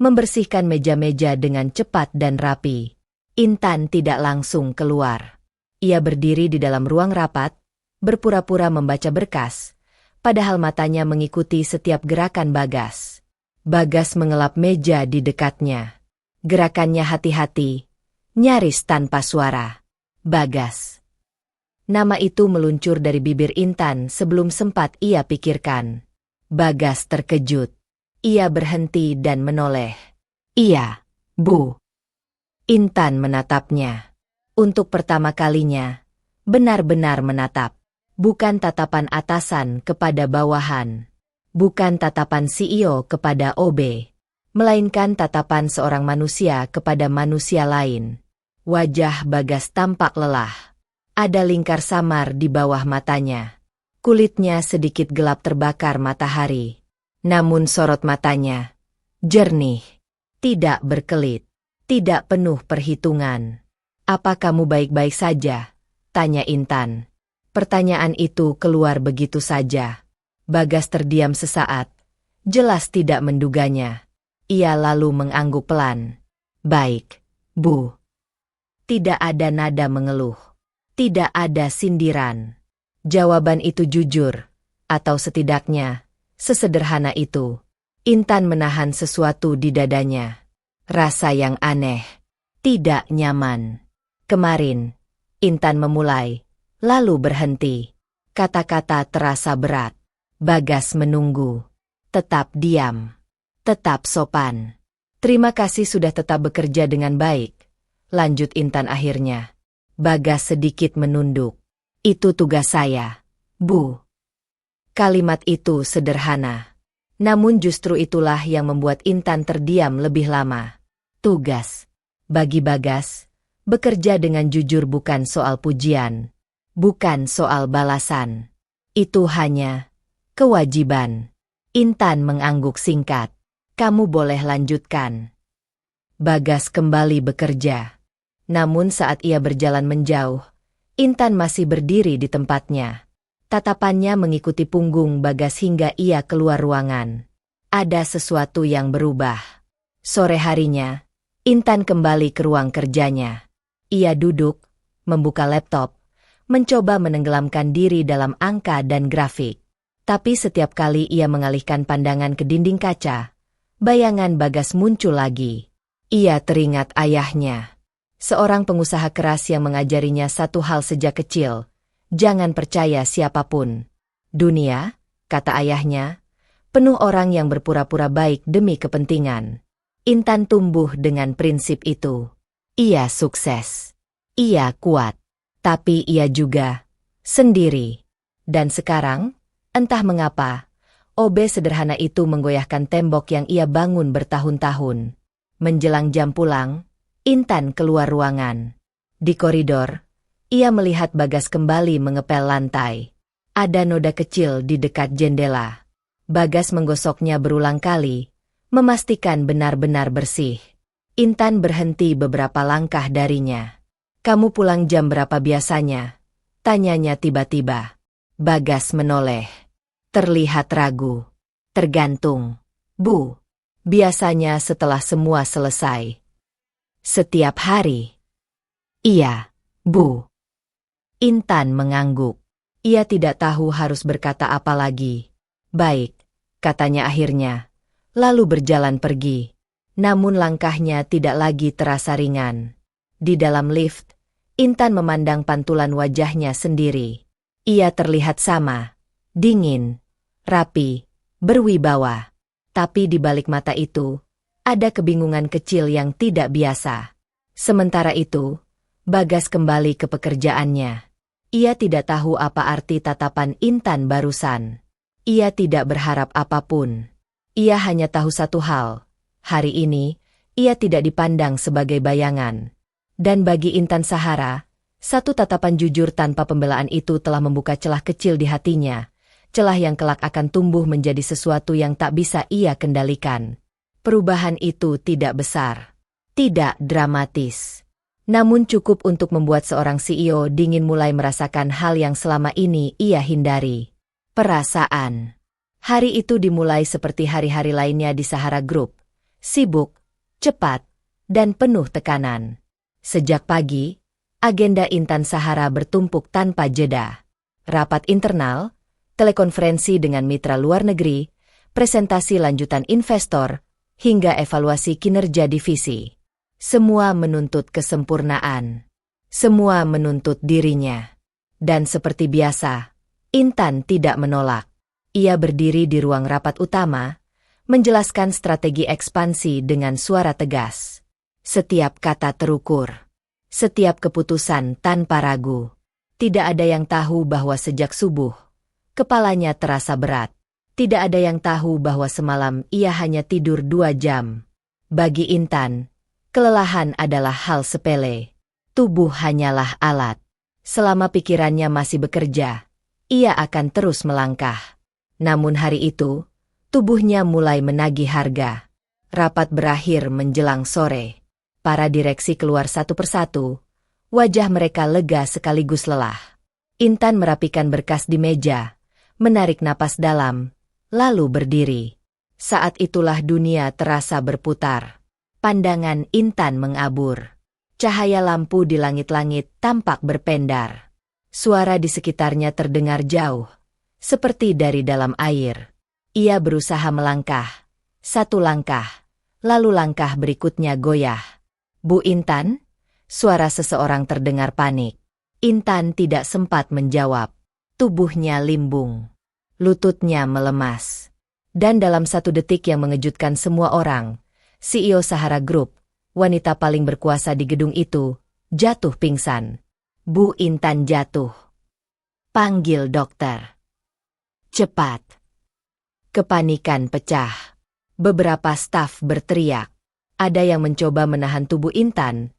membersihkan meja-meja dengan cepat dan rapi. Intan tidak langsung keluar. Ia berdiri di dalam ruang rapat, berpura-pura membaca berkas, padahal matanya mengikuti setiap gerakan Bagas. Bagas mengelap meja di dekatnya. Gerakannya hati-hati, nyaris tanpa suara. Bagas. Nama itu meluncur dari bibir Intan sebelum sempat ia pikirkan. Bagas terkejut. Ia berhenti dan menoleh. Iya, Bu. Intan menatapnya. Untuk pertama kalinya, benar-benar menatap. Bukan tatapan atasan kepada bawahan. Bukan tatapan CEO kepada OB. Melainkan tatapan seorang manusia kepada manusia lain. Wajah Bagas tampak lelah. Ada lingkar samar di bawah matanya. Kulitnya sedikit gelap terbakar matahari. Namun sorot matanya jernih, tidak berkelit, tidak penuh perhitungan. Apa kamu baik-baik saja? Tanya Intan. Pertanyaan itu keluar begitu saja. Bagas terdiam sesaat, jelas tidak menduganya. Ia lalu mengangguk pelan. Baik, Bu. Tidak ada nada mengeluh. Tidak ada sindiran. Jawaban itu jujur, atau setidaknya sesederhana itu. Intan menahan sesuatu di dadanya. Rasa yang aneh. Tidak nyaman. Kemarin, Intan memulai, lalu berhenti. Kata-kata terasa berat. Bagas menunggu. Tetap diam. Tetap sopan. Terima kasih sudah tetap bekerja dengan baik. Lanjut Intan akhirnya. Bagas sedikit menunduk. Itu tugas saya, Bu. Kalimat itu sederhana. Namun justru itulah yang membuat Intan terdiam lebih lama. Tugas. Bagi Bagas, bekerja dengan jujur bukan soal pujian. Bukan soal balasan. Itu hanya kewajiban. Intan mengangguk singkat. Kamu boleh lanjutkan. Bagas kembali bekerja. Namun saat ia berjalan menjauh, Intan masih berdiri di tempatnya. Tatapannya mengikuti punggung Bagas hingga ia keluar ruangan. Ada sesuatu yang berubah. Sore harinya, Intan kembali ke ruang kerjanya. Ia duduk, membuka laptop, mencoba menenggelamkan diri dalam angka dan grafik. Tapi setiap kali ia mengalihkan pandangan ke dinding kaca, bayangan Bagas muncul lagi. Ia teringat ayahnya. Seorang pengusaha keras yang mengajarinya satu hal sejak kecil. Jangan percaya siapapun. Dunia, kata ayahnya, penuh orang yang berpura-pura baik demi kepentingan. Intan tumbuh dengan prinsip itu. Ia sukses. Ia kuat. Tapi ia juga sendiri. Dan sekarang, entah mengapa, OB sederhana itu menggoyahkan tembok yang ia bangun bertahun-tahun. Menjelang jam pulang, Intan keluar ruangan. Di koridor, ia melihat Bagas kembali mengepel lantai. Ada noda kecil di dekat jendela. Bagas menggosoknya berulang kali, memastikan benar-benar bersih. Intan berhenti beberapa langkah darinya. Kamu pulang jam berapa biasanya? Tanyanya tiba-tiba. Bagas menoleh. Terlihat ragu. Tergantung. Bu. Biasanya setelah semua selesai. Setiap hari. Iya, Bu. Intan mengangguk. Ia tidak tahu harus berkata apa lagi. Baik, katanya akhirnya. Lalu berjalan pergi. Namun langkahnya tidak lagi terasa ringan. Di dalam lift, Intan memandang pantulan wajahnya sendiri. Ia terlihat sama, dingin, rapi, berwibawa. Tapi di balik mata itu, ada kebingungan kecil yang tidak biasa. Sementara itu, Bagas kembali ke pekerjaannya. Ia tidak tahu apa arti tatapan Intan barusan. Ia tidak berharap apapun. Ia hanya tahu satu hal. Hari ini, ia tidak dipandang sebagai bayangan. Dan bagi Intan Sahara, satu tatapan jujur tanpa pembelaan itu telah membuka celah kecil di hatinya. Celah yang kelak akan tumbuh menjadi sesuatu yang tak bisa ia kendalikan. Perubahan itu tidak besar. Tidak dramatis. Namun cukup untuk membuat seorang CEO dingin mulai merasakan hal yang selama ini ia hindari. Perasaan. Hari itu dimulai seperti hari-hari lainnya di Sahara Group. Sibuk, cepat, dan penuh tekanan. Sejak pagi, agenda Intan Sahara bertumpuk tanpa jeda. Rapat internal, telekonferensi dengan mitra luar negeri, presentasi lanjutan investor, hingga evaluasi kinerja divisi. Semua menuntut kesempurnaan. Semua menuntut dirinya. Dan seperti biasa, Intan tidak menolak. Ia berdiri di ruang rapat utama, menjelaskan strategi ekspansi dengan suara tegas. Setiap kata terukur. Setiap keputusan tanpa ragu. Tidak ada yang tahu bahwa sejak subuh, kepalanya terasa berat. Tidak ada yang tahu bahwa semalam ia hanya tidur 2 jam. Bagi Intan, kelelahan adalah hal sepele. Tubuh hanyalah alat. Selama pikirannya masih bekerja, ia akan terus melangkah. Namun hari itu, tubuhnya mulai menagih harga. Rapat berakhir menjelang sore. Para direksi keluar satu persatu. Wajah mereka lega sekaligus lelah. Intan merapikan berkas di meja, menarik napas dalam, lalu berdiri. Saat itulah dunia terasa berputar. Pandangan Intan mengabur. Cahaya lampu di langit-langit tampak berpendar. Suara di sekitarnya terdengar jauh, seperti dari dalam air. Ia berusaha melangkah. Satu langkah, lalu langkah berikutnya goyah. "Bu Intan?" Suara seseorang terdengar panik. Intan tidak sempat menjawab. Tubuhnya limbung. Lututnya melemas. Dan dalam 1 detik yang mengejutkan semua orang, CEO Sahara Group, wanita paling berkuasa di gedung itu, jatuh pingsan. Bu Intan jatuh. "Panggil dokter. Cepat." Kepanikan pecah. Beberapa staf berteriak. Ada yang mencoba menahan tubuh Intan.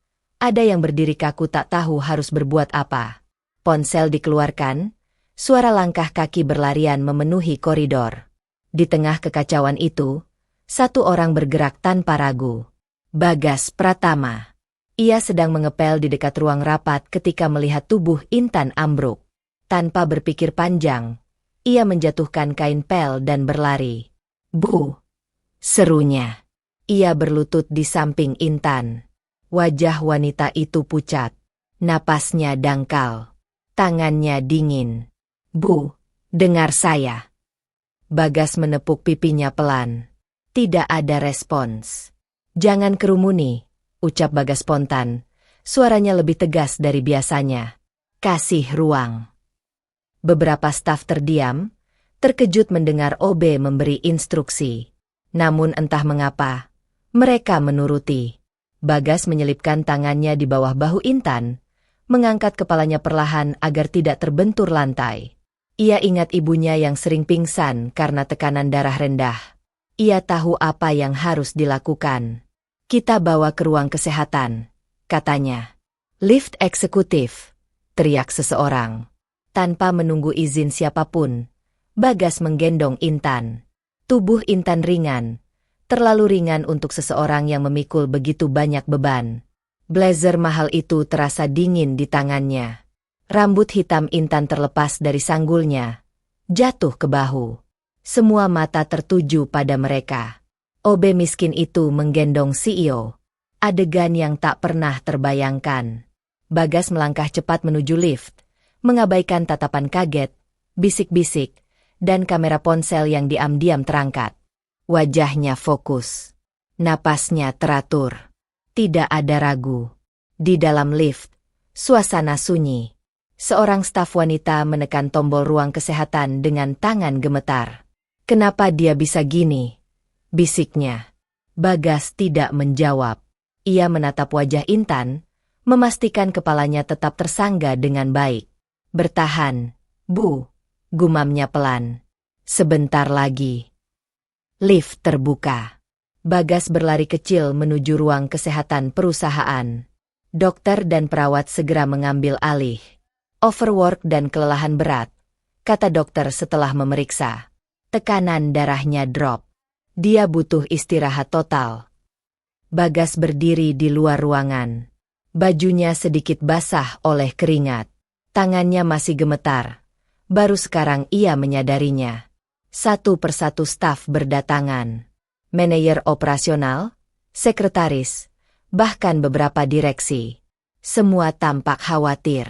Ada yang berdiri kaku tak tahu harus berbuat apa. Ponsel dikeluarkan. Suara langkah kaki berlarian memenuhi koridor. Di tengah kekacauan itu, satu orang bergerak tanpa ragu. Bagas Pratama. Ia sedang mengepel di dekat ruang rapat ketika melihat tubuh Intan ambruk. Tanpa berpikir panjang, ia menjatuhkan kain pel dan berlari. "Bu!" serunya. Ia berlutut di samping Intan. Wajah wanita itu pucat. Napasnya dangkal. Tangannya dingin. "Bu, dengar saya." Bagas menepuk pipinya pelan. Tidak ada respons. "Jangan kerumuni," ucap Bagas spontan. Suaranya lebih tegas dari biasanya. "Kasih ruang." Beberapa staf terdiam, terkejut mendengar OB memberi instruksi. Namun entah mengapa, mereka menuruti. Bagas menyelipkan tangannya di bawah bahu Intan, mengangkat kepalanya perlahan agar tidak terbentur lantai. Ia ingat ibunya yang sering pingsan karena tekanan darah rendah. Ia tahu apa yang harus dilakukan. "Kita bawa ke ruang kesehatan," katanya. "Lift eksekutif," teriak seseorang. Tanpa menunggu izin siapapun, Bagas menggendong Intan. Tubuh Intan ringan, terlalu ringan untuk seseorang yang memikul begitu banyak beban. Blazer mahal itu terasa dingin di tangannya. Rambut hitam Intan terlepas dari sanggulnya, jatuh ke bahu. Semua mata tertuju pada mereka. OB miskin itu menggendong CEO. Adegan yang tak pernah terbayangkan. Bagas melangkah cepat menuju lift, mengabaikan tatapan kaget, bisik-bisik, dan kamera ponsel yang diam-diam terangkat. Wajahnya fokus. Napasnya teratur. Tidak ada ragu. Di dalam lift, suasana sunyi. Seorang staf wanita menekan tombol ruang kesehatan dengan tangan gemetar. "Kenapa dia bisa gini?" bisiknya. Bagas tidak menjawab. Ia menatap wajah Intan, memastikan kepalanya tetap tersangga dengan baik. "Bertahan, Bu," gumamnya pelan. Sebentar lagi. Lift terbuka. Bagas berlari kecil menuju ruang kesehatan perusahaan. Dokter dan perawat segera mengambil alih. "Overwork dan kelelahan berat," kata dokter setelah memeriksa. Tekanan darahnya drop. Dia butuh istirahat total. Bagas berdiri di luar ruangan. Bajunya sedikit basah oleh keringat. Tangannya masih gemetar. Baru sekarang ia menyadarinya. Satu persatu staf berdatangan. Manajer operasional, sekretaris, bahkan beberapa direksi. Semua tampak khawatir.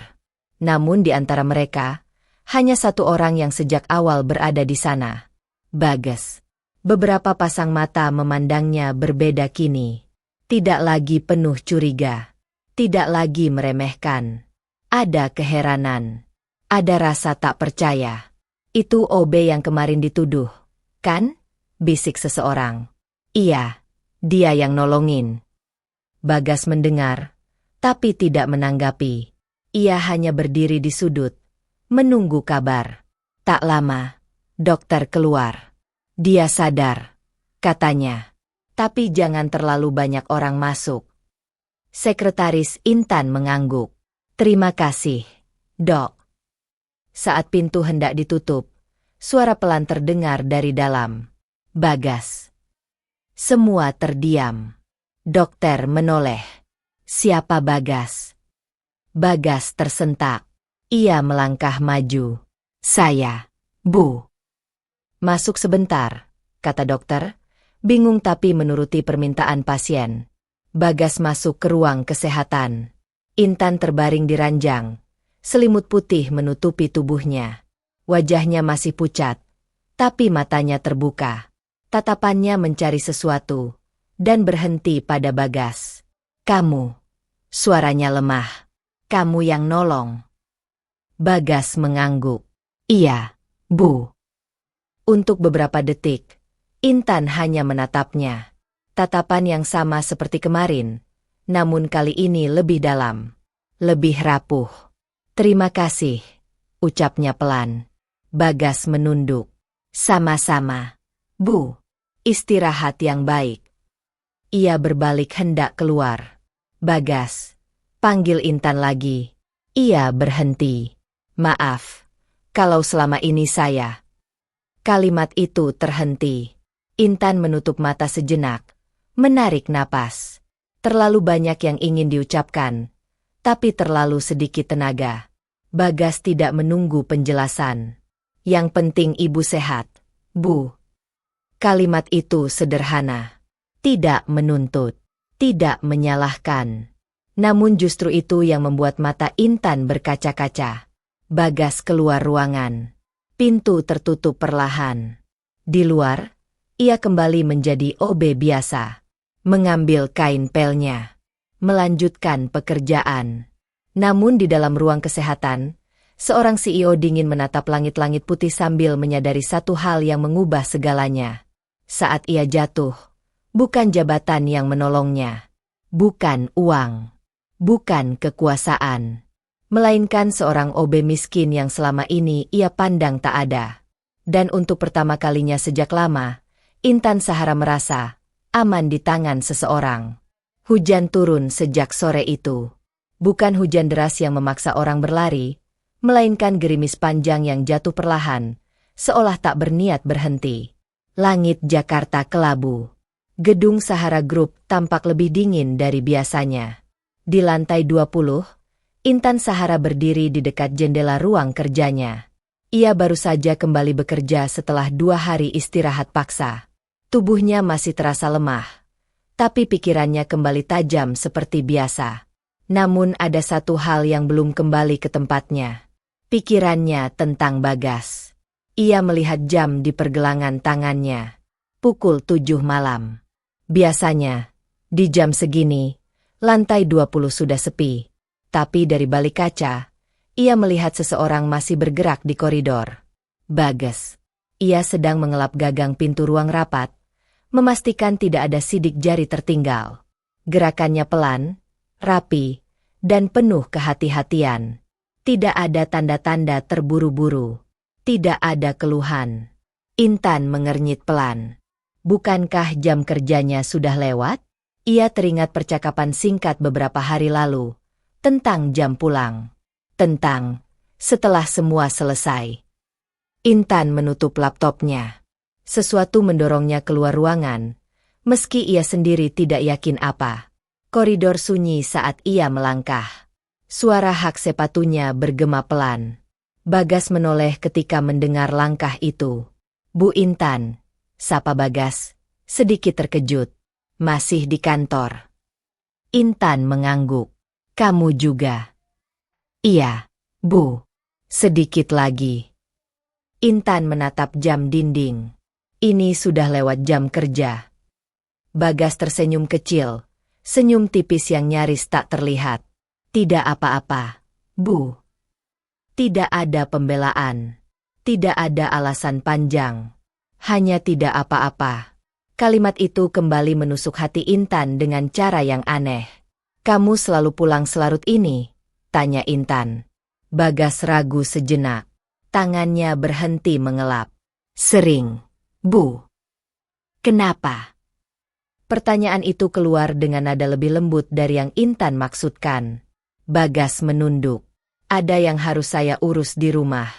Namun di antara mereka, hanya satu orang yang sejak awal berada di sana. Bagas. Beberapa pasang mata memandangnya berbeda kini. Tidak lagi penuh curiga. Tidak lagi meremehkan. Ada keheranan. Ada rasa tak percaya. "Itu OB yang kemarin dituduh, kan?" bisik seseorang. "Iya, dia yang nolongin." Bagas mendengar, tapi tidak menanggapi. Ia hanya berdiri di sudut, menunggu kabar. Tak lama, dokter keluar. "Dia sadar," katanya. "Tapi jangan terlalu banyak orang masuk." Sekretaris Intan mengangguk. "Terima kasih, Dok." Saat pintu hendak ditutup, suara pelan terdengar dari dalam. "Bagas." Semua terdiam. Dokter menoleh. "Siapa Bagas?" Bagas tersentak. Ia melangkah maju. "Saya, Bu." "Masuk sebentar," kata dokter, bingung tapi menuruti permintaan pasien. Bagas masuk ke ruang kesehatan. Intan terbaring di ranjang. Selimut putih menutupi tubuhnya. Wajahnya masih pucat, tapi matanya terbuka. Tatapannya mencari sesuatu, dan berhenti pada Bagas. "Kamu." Suaranya lemah. "Kamu yang nolong." Bagas mengangguk. "Iya, Bu." Untuk beberapa detik, Intan hanya menatapnya. Tatapan yang sama seperti kemarin, namun kali ini lebih dalam, lebih rapuh. "Terima kasih," ucapnya pelan. Bagas menunduk. "Sama-sama, Bu. Istirahat yang baik." Ia berbalik hendak keluar. "Bagas," panggil Intan lagi. Ia berhenti. "Maaf, kalau selama ini saya..." Kalimat itu terhenti. Intan menutup mata sejenak, menarik napas. Terlalu banyak yang ingin diucapkan, tapi terlalu sedikit tenaga. Bagas tidak menunggu penjelasan. "Yang penting ibu sehat, Bu." Kalimat itu sederhana. Tidak menuntut, tidak menyalahkan. Namun justru itu yang membuat mata Intan berkaca-kaca. Bagas keluar ruangan. Pintu tertutup perlahan. Di luar, ia kembali menjadi OB biasa. Mengambil kain pelnya. Melanjutkan pekerjaan. Namun di dalam ruang kesehatan, seorang CEO dingin menatap langit-langit putih sambil menyadari satu hal yang mengubah segalanya. Saat ia jatuh, bukan jabatan yang menolongnya. Bukan uang. Bukan kekuasaan. Melainkan seorang OB miskin yang selama ini ia pandang tak ada. Dan untuk pertama kalinya sejak lama, Intan Sahara merasa aman di tangan seseorang. Hujan turun sejak sore itu. Bukan hujan deras yang memaksa orang berlari, melainkan gerimis panjang yang jatuh perlahan, seolah tak berniat berhenti. Langit Jakarta kelabu. Gedung Sahara Group tampak lebih dingin dari biasanya. Di lantai 20, Intan Sahara berdiri di dekat jendela ruang kerjanya. Ia baru saja kembali bekerja setelah 2 hari istirahat paksa. Tubuhnya masih terasa lemah, tapi pikirannya kembali tajam seperti biasa. Namun ada satu hal yang belum kembali ke tempatnya. Pikirannya tentang Bagas. Ia melihat jam di pergelangan tangannya. Pukul 7 malam. Biasanya, di jam segini, Lantai 20 sudah sepi. Tapi dari balik kaca, ia melihat seseorang masih bergerak di koridor. Bagas. Ia sedang mengelap gagang pintu ruang rapat, memastikan tidak ada sidik jari tertinggal. Gerakannya pelan, rapi, dan penuh kehati-hatian. Tidak ada tanda-tanda terburu-buru. Tidak ada keluhan. Intan mengernyit pelan. Bukankah jam kerjanya sudah lewat? Ia teringat percakapan singkat beberapa hari lalu tentang jam pulang. Tentang setelah semua selesai. Intan menutup laptopnya. Sesuatu mendorongnya keluar ruangan, meski ia sendiri tidak yakin apa. Koridor sunyi saat ia melangkah. Suara hak sepatunya bergema pelan. Bagas menoleh ketika mendengar langkah itu. "Bu Intan," sapa Bagas, sedikit terkejut. "Masih di kantor?" Intan mengangguk. "Kamu juga?" "Iya, Bu. Sedikit lagi." Intan menatap jam dinding. Ini sudah lewat jam kerja. Bagas tersenyum kecil, senyum tipis yang nyaris tak terlihat. "Tidak apa-apa, Bu. Tidak ada pembelaan. Tidak ada alasan panjang. Hanya tidak apa-apa." Kalimat itu kembali menusuk hati Intan dengan cara yang aneh. "Kamu selalu pulang selarut ini?" tanya Intan. Bagas ragu sejenak. Tangannya berhenti mengelap. "Sering, Bu." "Kenapa?" Pertanyaan itu keluar dengan nada lebih lembut dari yang Intan maksudkan. Bagas menunduk. "Ada yang harus saya urus di rumah."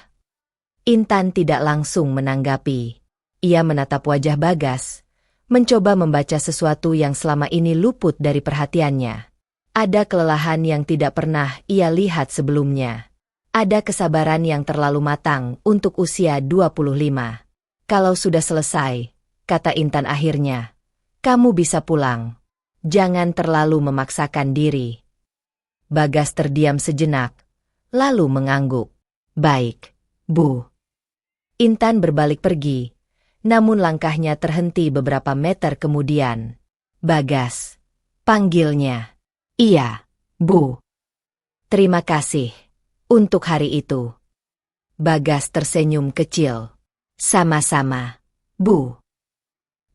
Intan tidak langsung menanggapi. Ia menatap wajah Bagas, mencoba membaca sesuatu yang selama ini luput dari perhatiannya. Ada kelelahan yang tidak pernah ia lihat sebelumnya. Ada kesabaran yang terlalu matang untuk usia 25. "Kalau sudah selesai," kata Intan akhirnya, "kamu bisa pulang. Jangan terlalu memaksakan diri." Bagas terdiam sejenak, lalu mengangguk. "Baik, Bu." Intan berbalik pergi, namun langkahnya terhenti beberapa meter kemudian. "Bagas," panggilnya. "Iya, Bu." "Terima kasih untuk hari itu." Bagas tersenyum kecil. "Sama-sama, Bu."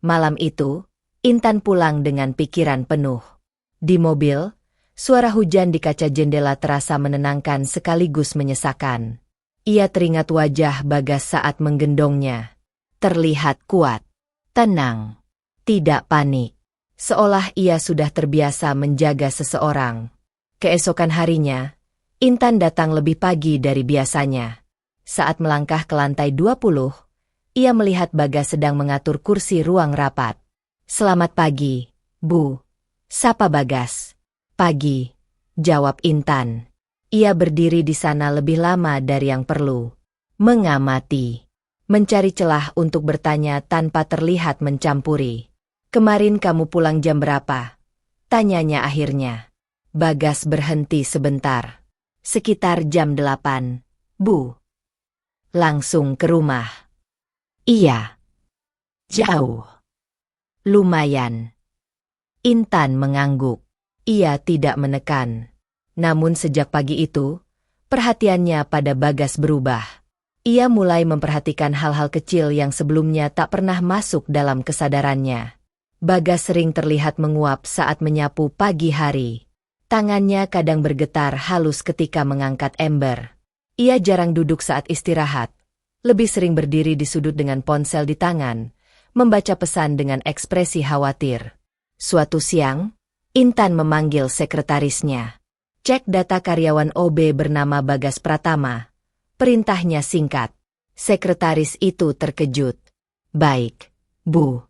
Malam itu, Intan pulang dengan pikiran penuh. Di mobil, suara hujan di kaca jendela terasa menenangkan sekaligus menyesakan. Ia teringat wajah Bagas saat menggendongnya. Terlihat kuat, tenang, tidak panik. Seolah ia sudah terbiasa menjaga seseorang. Keesokan harinya, Intan datang lebih pagi dari biasanya. Saat melangkah ke lantai 20, ia melihat Bagas sedang mengatur kursi ruang rapat. "Selamat pagi, Bu," sapa Bagas. "Pagi," jawab Intan. Ia berdiri di sana lebih lama dari yang perlu. Mengamati. Mencari celah untuk bertanya tanpa terlihat mencampuri. "Kemarin kamu pulang jam berapa?" tanyanya akhirnya. Bagas berhenti sebentar. "Sekitar jam 8, Bu." "Langsung ke rumah?" "Iya." "Jauh?" "Lumayan." Intan mengangguk. Ia tidak menekan. Namun sejak pagi itu, perhatiannya pada Bagas berubah. Ia mulai memperhatikan hal-hal kecil yang sebelumnya tak pernah masuk dalam kesadarannya. Bagas sering terlihat menguap saat menyapu pagi hari. Tangannya kadang bergetar halus ketika mengangkat ember. Ia jarang duduk saat istirahat. Lebih sering berdiri di sudut dengan ponsel di tangan, membaca pesan dengan ekspresi khawatir. Suatu siang, Intan memanggil sekretarisnya. "Cek data karyawan OB bernama Bagas Pratama." Perintahnya singkat. Sekretaris itu terkejut. "Baik, Bu."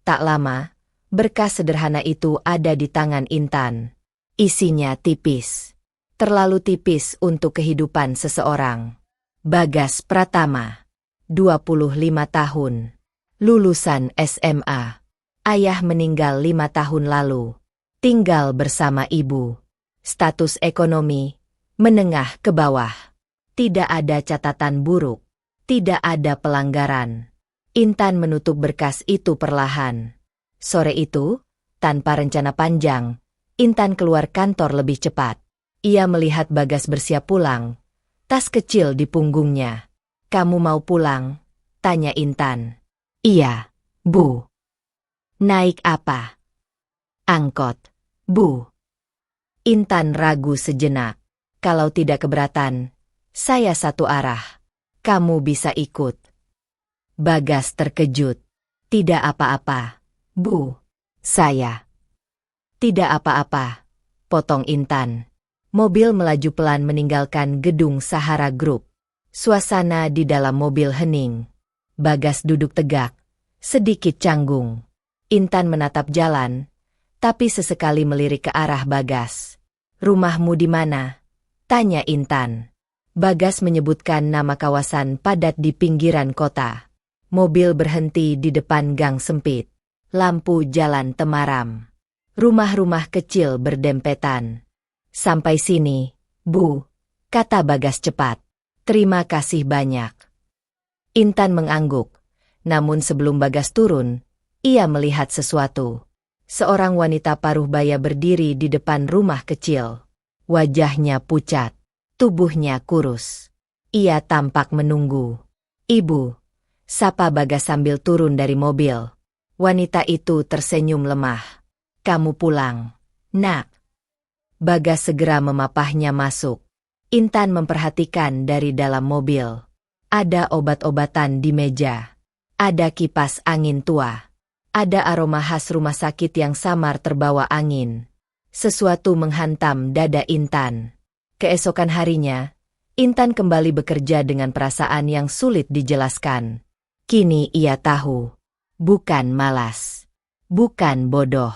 Tak lama, berkas sederhana itu ada di tangan Intan. Isinya tipis. Terlalu tipis untuk kehidupan seseorang. Bagas Pratama, 25 tahun. Lulusan SMA. Ayah meninggal 5 tahun lalu. Tinggal bersama ibu. Status ekonomi, menengah ke bawah. Tidak ada catatan buruk. Tidak ada pelanggaran. Intan menutup berkas itu perlahan. Sore itu, tanpa rencana panjang, Intan keluar kantor lebih cepat. Ia melihat Bagas bersiap pulang, tas kecil di punggungnya. "Kamu mau pulang?" tanya Intan. "Iya, Bu." "Naik apa?" "Angkot, Bu." Intan ragu sejenak. "Kalau tidak keberatan, saya satu arah. Kamu bisa ikut." Bagas terkejut. "Tidak apa-apa, Bu. Saya." "Tidak apa-apa," potong Intan. Mobil melaju pelan meninggalkan gedung Sahara Group. Suasana di dalam mobil hening. Bagas duduk tegak, sedikit canggung. Intan menatap jalan, tapi sesekali melirik ke arah Bagas. "Rumahmu di mana?" tanya Intan. Bagas menyebutkan nama kawasan padat di pinggiran kota. Mobil berhenti di depan gang sempit. Lampu jalan temaram. Rumah-rumah kecil berdempetan. "Sampai sini, Bu," kata Bagas cepat. "Terima kasih banyak." Intan mengangguk. Namun sebelum Bagas turun, ia melihat sesuatu. Seorang wanita paruh baya berdiri di depan rumah kecil. Wajahnya pucat, tubuhnya kurus. Ia tampak menunggu. "Ibu," sapa Bagas sambil turun dari mobil. Wanita itu tersenyum lemah. "Kamu pulang, Nak." Bagas segera memapahnya masuk. Intan memperhatikan dari dalam mobil. Ada obat-obatan di meja. Ada kipas angin tua. Ada aroma khas rumah sakit yang samar terbawa angin. Sesuatu menghantam dada Intan. Keesokan harinya, Intan kembali bekerja dengan perasaan yang sulit dijelaskan. Kini ia tahu. Bukan malas. Bukan bodoh.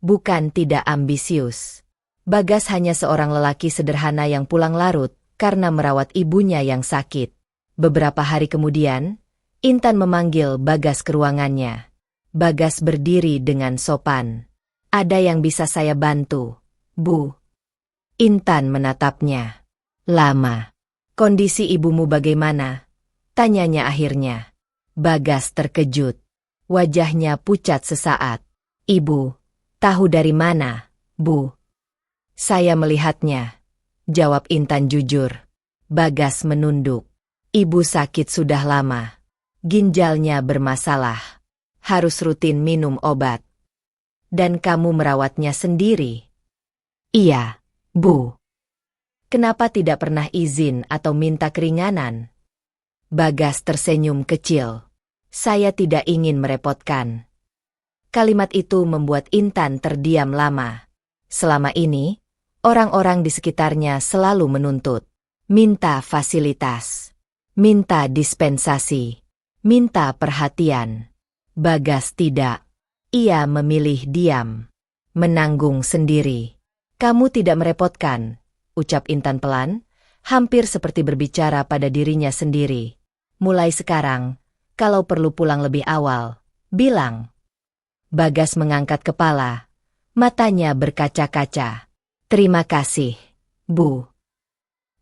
Bukan tidak ambisius. Bagas hanya seorang lelaki sederhana yang pulang larut karena merawat ibunya yang sakit. Beberapa hari kemudian, Intan memanggil Bagas ke ruangannya. Bagas berdiri dengan sopan. "Ada yang bisa saya bantu, Bu?" Intan menatapnya. "Lama. Kondisi ibumu bagaimana?" tanyanya akhirnya. Bagas terkejut. Wajahnya pucat sesaat. "Ibu, tahu dari mana, Bu?" "Saya melihatnya," jawab Intan jujur. Bagas menunduk. "Ibu sakit sudah lama. Ginjalnya bermasalah. Harus rutin minum obat." "Dan kamu merawatnya sendiri?" "Iya, Bu." "Kenapa tidak pernah izin atau minta keringanan?" Bagas tersenyum kecil. "Saya tidak ingin merepotkan." Kalimat itu membuat Intan terdiam lama. Selama ini, orang-orang di sekitarnya selalu menuntut. Minta fasilitas. Minta dispensasi. Minta perhatian. Bagas tidak. Ia memilih diam. Menanggung sendiri. "Kamu tidak merepotkan," ucap Intan pelan, hampir seperti berbicara pada dirinya sendiri. "Mulai sekarang, kalau perlu pulang lebih awal, bilang." Bagas mengangkat kepala. Matanya berkaca-kaca. "Terima kasih, Bu."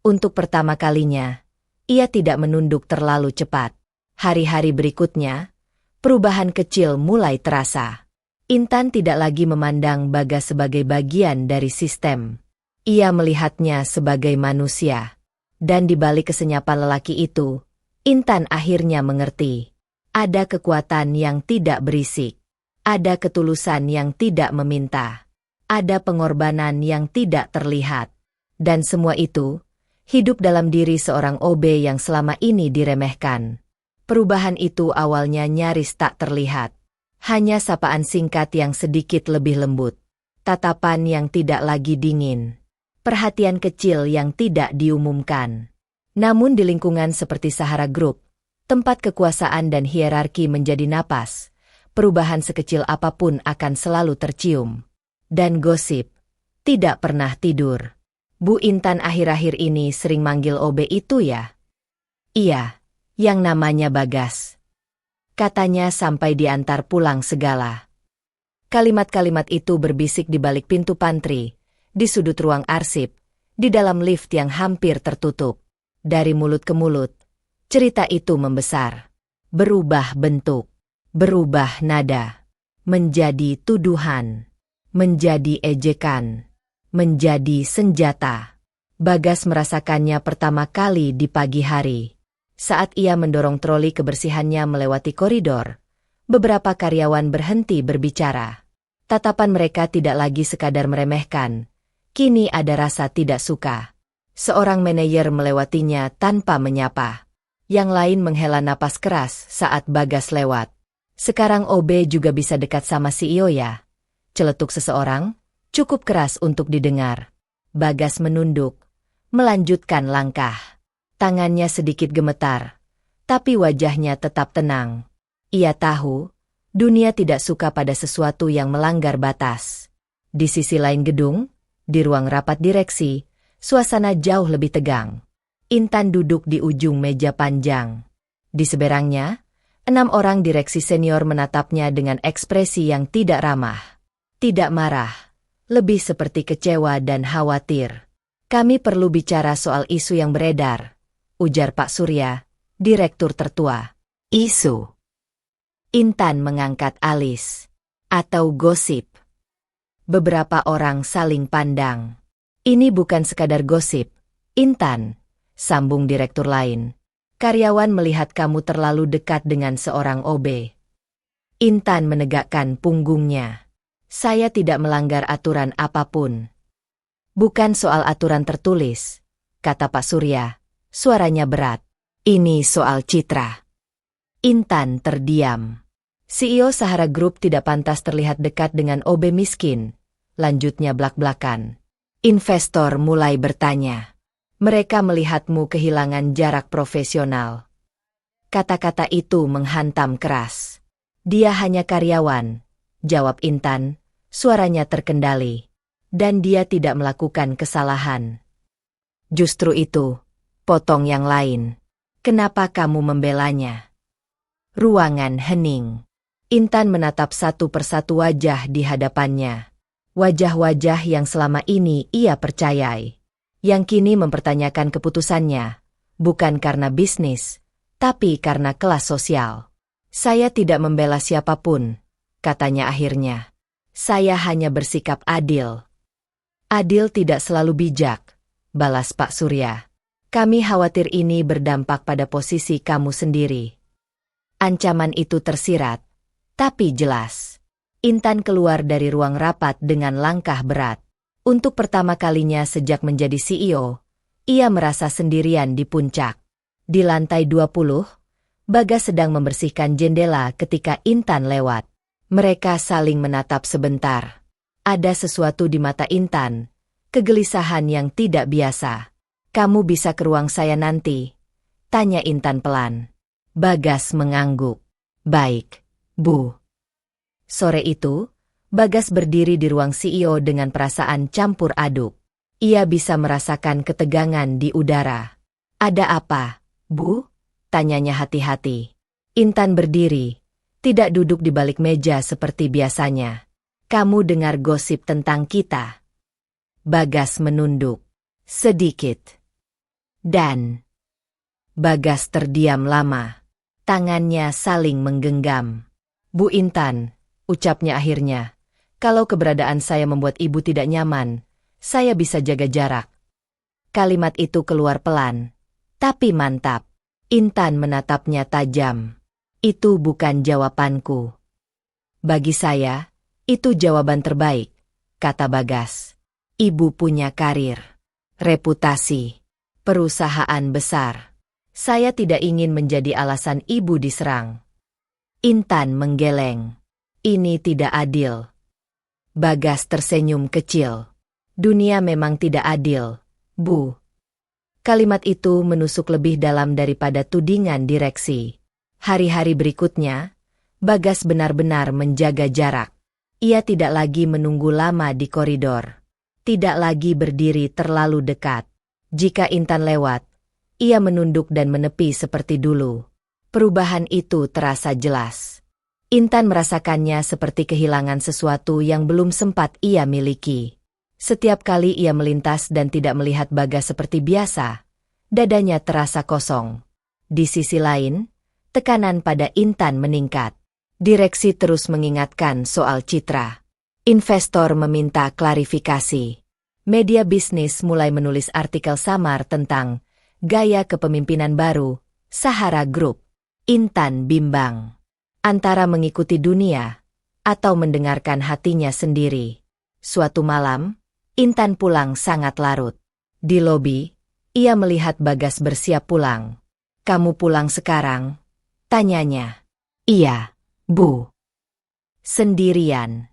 Untuk pertama kalinya, ia tidak menunduk terlalu cepat. Hari-hari berikutnya, perubahan kecil mulai terasa. Intan tidak lagi memandang Bagas sebagai bagian dari sistem. Ia melihatnya sebagai manusia. Dan di balik kesenyapan lelaki itu, Intan akhirnya mengerti. Ada kekuatan yang tidak berisik. Ada ketulusan yang tidak meminta. Ada pengorbanan yang tidak terlihat. Dan semua itu hidup dalam diri seorang OB yang selama ini diremehkan. Perubahan itu awalnya nyaris tak terlihat. Hanya sapaan singkat yang sedikit lebih lembut. Tatapan yang tidak lagi dingin. Perhatian kecil yang tidak diumumkan. Namun di lingkungan seperti Sahara Group, tempat kekuasaan dan hierarki menjadi napas, perubahan sekecil apapun akan selalu tercium. Dan gosip tidak pernah tidur. "Bu Intan akhir-akhir ini sering manggil OB itu ya?" "Iya, yang namanya Bagas," katanya sampai diantar pulang segala. Kalimat-kalimat itu berbisik di balik pintu pantry, di sudut ruang arsip, di dalam lift yang hampir tertutup. Dari mulut ke mulut, cerita itu membesar. Berubah bentuk, berubah nada, menjadi tuduhan. menjadi ejekan, menjadi senjata. Bagas merasakannya pertama kali di pagi hari. Saat ia mendorong troli kebersihannya melewati koridor, beberapa karyawan berhenti berbicara. Tatapan mereka tidak lagi sekadar meremehkan, kini ada rasa tidak suka. Seorang manajer melewatinya tanpa menyapa. Yang lain menghela napas keras saat Bagas lewat. Sekarang OB juga bisa dekat sama CEO ya? Celetuk seseorang, cukup keras untuk didengar. Bagas menunduk, melanjutkan langkah. Tangannya sedikit gemetar, tapi wajahnya tetap tenang. Ia tahu, dunia tidak suka pada sesuatu yang melanggar batas. Di sisi lain gedung, di ruang rapat direksi, suasana jauh lebih tegang. Intan duduk di ujung meja panjang. Di seberangnya, 6 orang direksi senior menatapnya dengan ekspresi yang tidak ramah. Tidak marah, lebih seperti kecewa dan khawatir. Kami perlu bicara soal isu yang beredar, ujar Pak Surya, direktur tertua. Isu. Intan mengangkat alis. Atau gosip. Beberapa orang saling pandang. Ini bukan sekadar gosip, Intan, sambung direktur lain. Karyawan melihat kamu terlalu dekat dengan seorang OB. Intan menegakkan punggungnya. Saya tidak melanggar aturan apapun. Bukan soal aturan tertulis, kata Pak Surya, suaranya berat. Ini soal citra. Intan terdiam. CEO Sahara Group tidak pantas terlihat dekat dengan OB miskin, lanjutnya blak-blakan. Investor mulai bertanya. Mereka melihatmu kehilangan jarak profesional. Kata-kata itu menghantam keras. Dia hanya karyawan, jawab Intan, suaranya terkendali. Dan dia tidak melakukan kesalahan. Justru itu, potong yang lain. Kenapa kamu membelanya? Ruangan hening. Intan menatap satu persatu wajah di hadapannya. Wajah-wajah yang selama ini ia percayai. Yang kini mempertanyakan keputusannya, bukan karena bisnis, tapi karena kelas sosial. Saya tidak membela siapapun, katanya akhirnya. Saya hanya bersikap adil. Adil tidak selalu bijak, balas Pak Surya. Kami khawatir ini berdampak pada posisi kamu sendiri. Ancaman itu tersirat, tapi jelas. Intan keluar dari ruang rapat dengan langkah berat. Untuk pertama kalinya sejak menjadi CEO, ia merasa sendirian di puncak. Di lantai 20, Bagas sedang membersihkan jendela ketika Intan lewat. Mereka saling menatap sebentar. Ada sesuatu di mata Intan, kegelisahan yang tidak biasa. Kamu bisa ke ruang saya nanti? Tanya Intan pelan. Bagas mengangguk. Baik, Bu. Sore itu, Bagas berdiri di ruang CEO dengan perasaan campur aduk. Ia bisa merasakan ketegangan di udara. Ada apa, Bu? Tanyanya hati-hati. Intan berdiri, tidak duduk di balik meja seperti biasanya. Kamu dengar gosip tentang kita? Bagas menunduk. Sedikit. Dan Bagas terdiam lama. Tangannya saling menggenggam. Bu Intan, ucapnya akhirnya. Kalau keberadaan saya membuat ibu tidak nyaman, saya bisa jaga jarak. Kalimat itu keluar pelan, tapi mantap. Intan menatapnya tajam. Itu bukan jawabanku. Bagi saya, itu jawaban terbaik, kata Bagas. Ibu punya karir, reputasi, perusahaan besar. Saya tidak ingin menjadi alasan ibu diserang. Intan menggeleng. Ini tidak adil. Bagas tersenyum kecil. Dunia memang tidak adil, Bu. Kalimat itu menusuk lebih dalam daripada tudingan direksi. Hari-hari berikutnya, Bagas benar-benar menjaga jarak. Ia tidak lagi menunggu lama di koridor. Tidak lagi berdiri terlalu dekat. Jika Intan lewat, ia menunduk dan menepi seperti dulu. Perubahan itu terasa jelas. Intan merasakannya seperti kehilangan sesuatu yang belum sempat ia miliki. Setiap kali ia melintas dan tidak melihat Bagas seperti biasa, dadanya terasa kosong. Di sisi lain, tekanan pada Intan meningkat. Direksi terus mengingatkan soal citra. Investor meminta klarifikasi. Media bisnis mulai menulis artikel samar tentang gaya kepemimpinan baru Sahara Group. Intan bimbang antara mengikuti dunia atau mendengarkan hatinya sendiri. Suatu malam, Intan pulang sangat larut. Di lobi, ia melihat Bagas bersiap pulang. "Kamu pulang sekarang?" tanyanya. "Iya, Bu." "Sendirian?"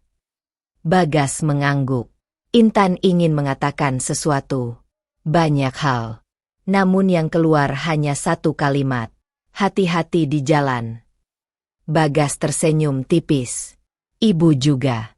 Bagas mengangguk. Intan ingin mengatakan sesuatu. Banyak hal. Namun yang keluar hanya satu kalimat. "Hati-hati di jalan." Bagas tersenyum tipis. "Ibu juga."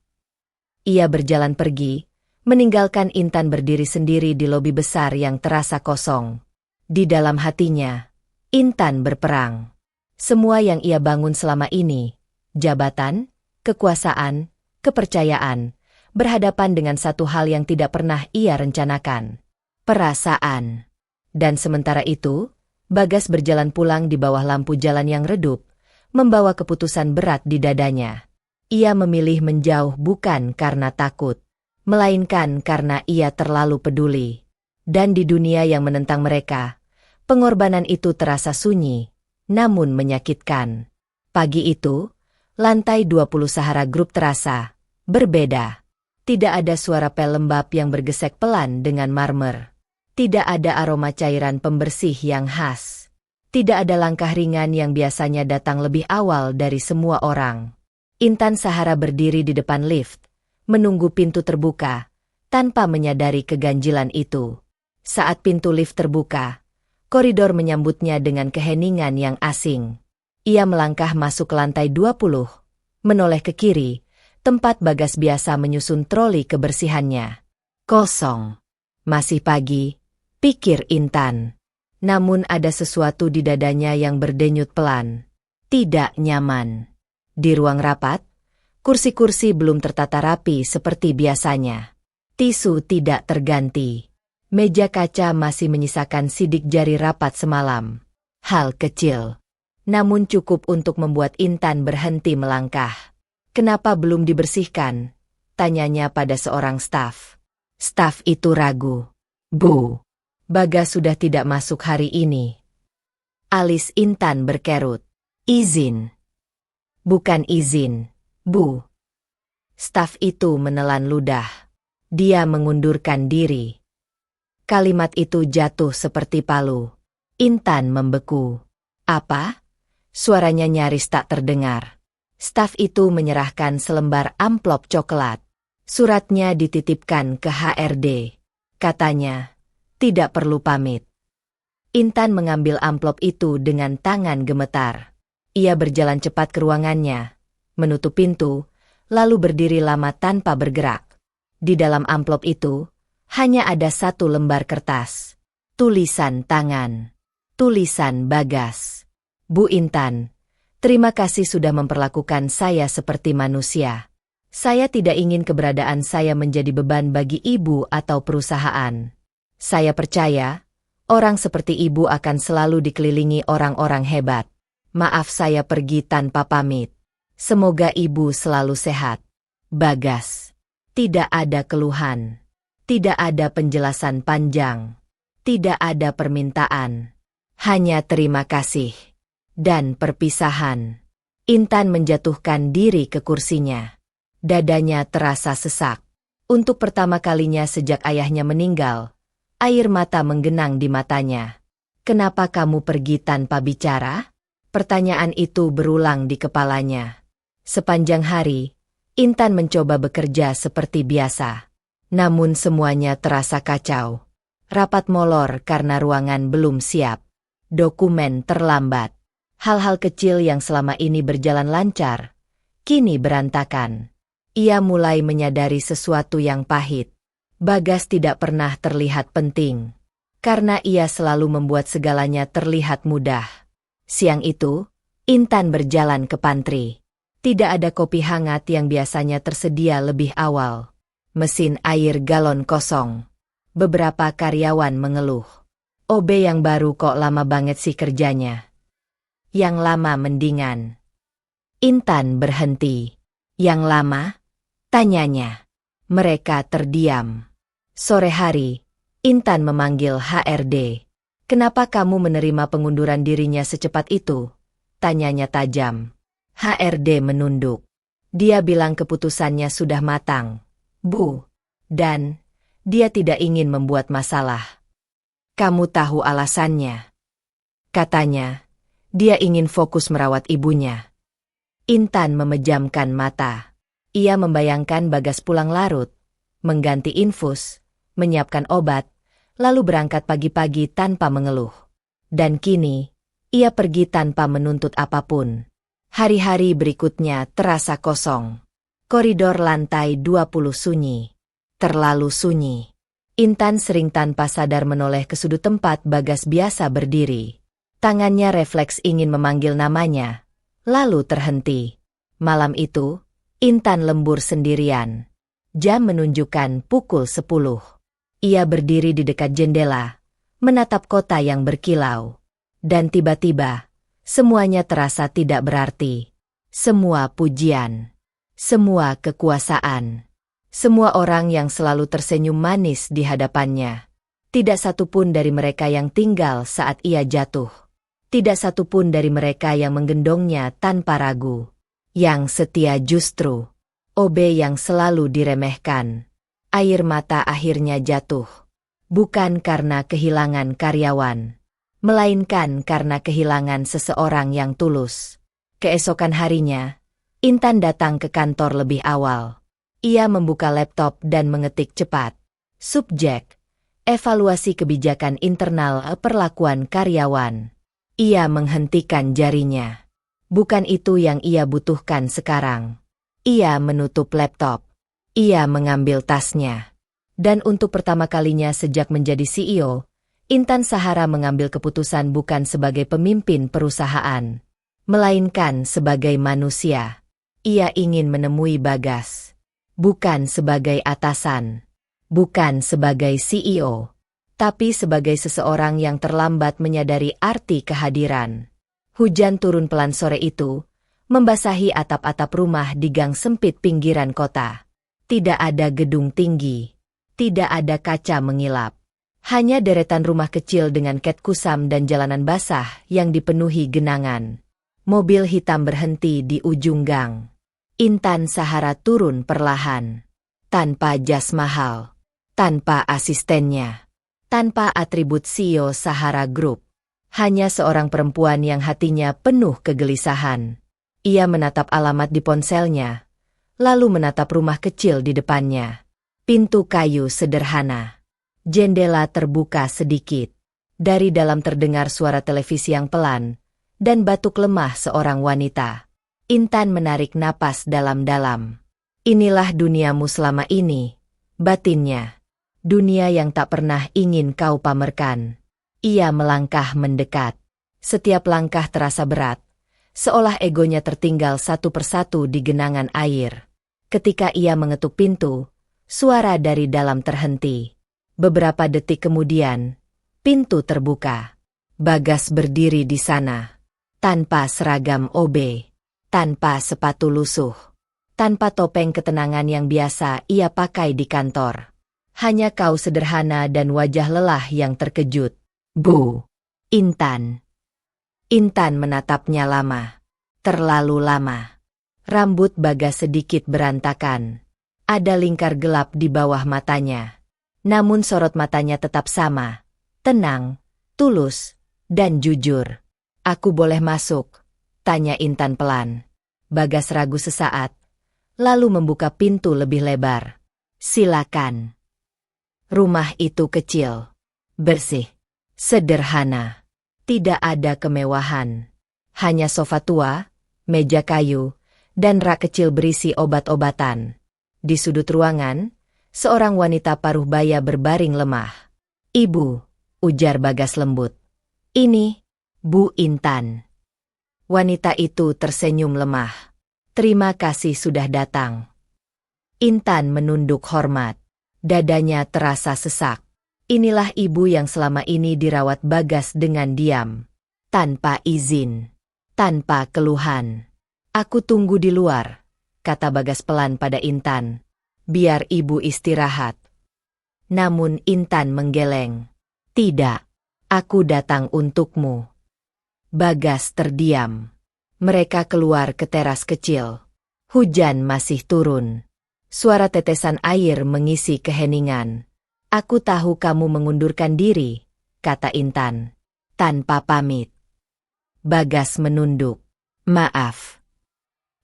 Ia berjalan pergi, meninggalkan Intan berdiri sendiri di lobi besar yang terasa kosong. Di dalam hatinya, Intan berperang. Semua yang ia bangun selama ini, jabatan, kekuasaan, kepercayaan, berhadapan dengan satu hal yang tidak pernah ia rencanakan. Perasaan. Dan sementara itu, Bagas berjalan pulang di bawah lampu jalan yang redup, membawa keputusan berat di dadanya. Ia memilih menjauh bukan karena takut, melainkan karena ia terlalu peduli. Dan di dunia yang menentang mereka, pengorbanan itu terasa sunyi, namun menyakitkan. Pagi itu, lantai 20 Sahara Group terasa berbeda. Tidak ada suara pel lembab yang bergesek pelan dengan marmer. Tidak ada aroma cairan pembersih yang khas. Tidak ada langkah ringan yang biasanya datang lebih awal dari semua orang. Intan Sahara berdiri di depan lift, menunggu pintu terbuka, tanpa menyadari keganjilan itu. Saat pintu lift terbuka, koridor menyambutnya dengan keheningan yang asing. Ia melangkah masuk ke lantai 20, menoleh ke kiri, tempat Bagas biasa menyusun troli kebersihannya. Kosong. Masih pagi, pikir Intan. Namun ada sesuatu di dadanya yang berdenyut pelan. Tidak nyaman. Di ruang rapat, kursi-kursi belum tertata rapi seperti biasanya. Tisu tidak terganti. Meja kaca masih menyisakan sidik jari rapat semalam. Hal kecil, namun cukup untuk membuat Intan berhenti melangkah. "Kenapa belum dibersihkan?" tanyanya pada seorang staf. Staf itu ragu. "Bu, Bagas sudah tidak masuk hari ini." Alis Intan berkerut. "Izin." "Bukan izin, Bu." Staf itu menelan ludah. Dia mengundurkan diri. Kalimat itu jatuh seperti palu. Intan membeku. "Apa?" Suaranya nyaris tak terdengar. Staf itu menyerahkan selembar amplop coklat. Suratnya dititipkan ke HRD. Katanya, "Tidak perlu pamit." Intan mengambil amplop itu dengan tangan gemetar. Ia berjalan cepat ke ruangannya, menutup pintu, lalu berdiri lama tanpa bergerak. Di dalam amplop itu, hanya ada satu lembar kertas. Tulisan tangan. Tulisan Bagas. "Bu Intan, terima kasih sudah memperlakukan saya seperti manusia. Saya tidak ingin keberadaan saya menjadi beban bagi ibu atau perusahaan. Saya percaya, orang seperti ibu akan selalu dikelilingi orang-orang hebat. Maaf saya pergi tanpa pamit. Semoga ibu selalu sehat. Bagas." Tidak ada keluhan. Tidak ada penjelasan panjang. Tidak ada permintaan. Hanya terima kasih. Dan perpisahan. Intan menjatuhkan diri ke kursinya. Dadanya terasa sesak. Untuk pertama kalinya sejak ayahnya meninggal, air mata menggenang di matanya. "Kenapa kamu pergi tanpa bicara?" Pertanyaan itu berulang di kepalanya. Sepanjang hari, Intan mencoba bekerja seperti biasa. Namun semuanya terasa kacau. Rapat molor karena ruangan belum siap. Dokumen terlambat. Hal-hal kecil yang selama ini berjalan lancar, kini berantakan. Ia mulai menyadari sesuatu yang pahit. Bagas tidak pernah terlihat penting. Karena ia selalu membuat segalanya terlihat mudah. Siang itu, Intan berjalan ke pantry. Tidak ada kopi hangat yang biasanya tersedia lebih awal. Mesin air galon kosong. Beberapa karyawan mengeluh. "OB yang baru kok lama banget sih kerjanya." "Yang lama mendingan." Intan berhenti. "Yang lama? Tanyanya. Mereka terdiam. Sore hari, Intan memanggil HRD. Kenapa kamu menerima pengunduran dirinya secepat itu? Tanyanya tajam. HRD menunduk. Dia bilang keputusannya sudah matang, Bu. Dan dia tidak ingin membuat masalah. Kamu tahu alasannya. Katanya, dia ingin fokus merawat ibunya. Intan memejamkan mata. Ia membayangkan Bagas pulang larut, mengganti infus, menyiapkan obat, lalu berangkat pagi-pagi tanpa mengeluh. Dan kini, ia pergi tanpa menuntut apapun. Hari-hari berikutnya terasa kosong. Koridor lantai 20 sunyi. Terlalu sunyi. Intan sering tanpa sadar menoleh ke sudut tempat Bagas biasa berdiri. Tangannya refleks ingin memanggil namanya, lalu terhenti. Malam itu, Intan lembur sendirian. Jam menunjukkan pukul 10. Ia berdiri di dekat jendela, menatap kota yang berkilau. Dan tiba-tiba, semuanya terasa tidak berarti. Semua pujian, semua kekuasaan, semua orang yang selalu tersenyum manis di hadapannya. Tidak satupun dari mereka yang tinggal saat ia jatuh. Tidak satupun dari mereka yang menggendongnya tanpa ragu. Yang setia justru OB yang selalu diremehkan. Air mata akhirnya jatuh. Bukan karena kehilangan karyawan, melainkan karena kehilangan seseorang yang tulus. Keesokan harinya, Intan datang ke kantor lebih awal. Ia membuka laptop dan mengetik cepat. Subjek: evaluasi kebijakan internal perlakuan karyawan. Ia menghentikan jarinya. Bukan itu yang ia butuhkan sekarang. Ia menutup laptop. Ia mengambil tasnya. Dan untuk pertama kalinya sejak menjadi CEO, Intan Sahara mengambil keputusan bukan sebagai pemimpin perusahaan, melainkan sebagai manusia. Ia ingin menemui Bagas. Bukan sebagai atasan. Bukan sebagai CEO. Tapi sebagai seseorang yang terlambat menyadari arti kehadiran. Hujan turun pelan sore itu, membasahi atap-atap rumah di gang sempit pinggiran kota. Tidak ada gedung tinggi, tidak ada kaca mengilap. Hanya deretan rumah kecil dengan ket kusam dan jalanan basah yang dipenuhi genangan. Mobil hitam berhenti di ujung gang. Intan Sahara turun perlahan. Tanpa jas mahal, tanpa asistennya, tanpa atribut CEO Sahara Group. Hanya seorang perempuan yang hatinya penuh kegelisahan. Ia menatap alamat di ponselnya, lalu menatap rumah kecil di depannya. Pintu kayu sederhana. Jendela terbuka sedikit. Dari dalam terdengar suara televisi yang pelan, dan batuk lemah seorang wanita. Intan menarik napas dalam-dalam. Inilah duniamu selama ini, batinnya. Dunia yang tak pernah ingin kau pamerkan. Ia melangkah mendekat. Setiap langkah terasa berat, seolah egonya tertinggal satu persatu di genangan air. Ketika ia mengetuk pintu, suara dari dalam terhenti. Beberapa detik kemudian, pintu terbuka. Bagas berdiri di sana. Tanpa seragam OB, tanpa sepatu lusuh, tanpa topeng ketenangan yang biasa ia pakai di kantor. Hanya kaus sederhana dan wajah lelah yang terkejut. Bu. Intan. Intan menatapnya lama. Terlalu lama. Rambut Bagas sedikit berantakan. Ada lingkar gelap di bawah matanya. Namun sorot matanya tetap sama. Tenang, tulus, dan jujur. Aku boleh masuk? Tanya Intan pelan. Bagas ragu sesaat, lalu membuka pintu lebih lebar. Silakan. Rumah itu kecil, bersih. Sederhana. Tidak ada kemewahan. Hanya sofa tua, meja kayu, dan rak kecil berisi obat-obatan. Di sudut ruangan, seorang wanita paruh baya berbaring lemah. Ibu, ujar Bagas lembut. Ini, Bu Intan. Wanita itu tersenyum lemah. Terima kasih sudah datang. Intan menunduk hormat. Dadanya terasa sesak. Inilah ibu yang selama ini dirawat Bagas dengan diam. Tanpa izin. Tanpa keluhan. Aku tunggu di luar, kata Bagas pelan pada Intan. Biar ibu istirahat. Namun Intan menggeleng. Tidak, aku datang untukmu. Bagas terdiam. Mereka keluar ke teras kecil. Hujan masih turun. Suara tetesan air mengisi keheningan. Aku tahu kamu mengundurkan diri, kata Intan. Tanpa pamit. Bagas menunduk. Maaf.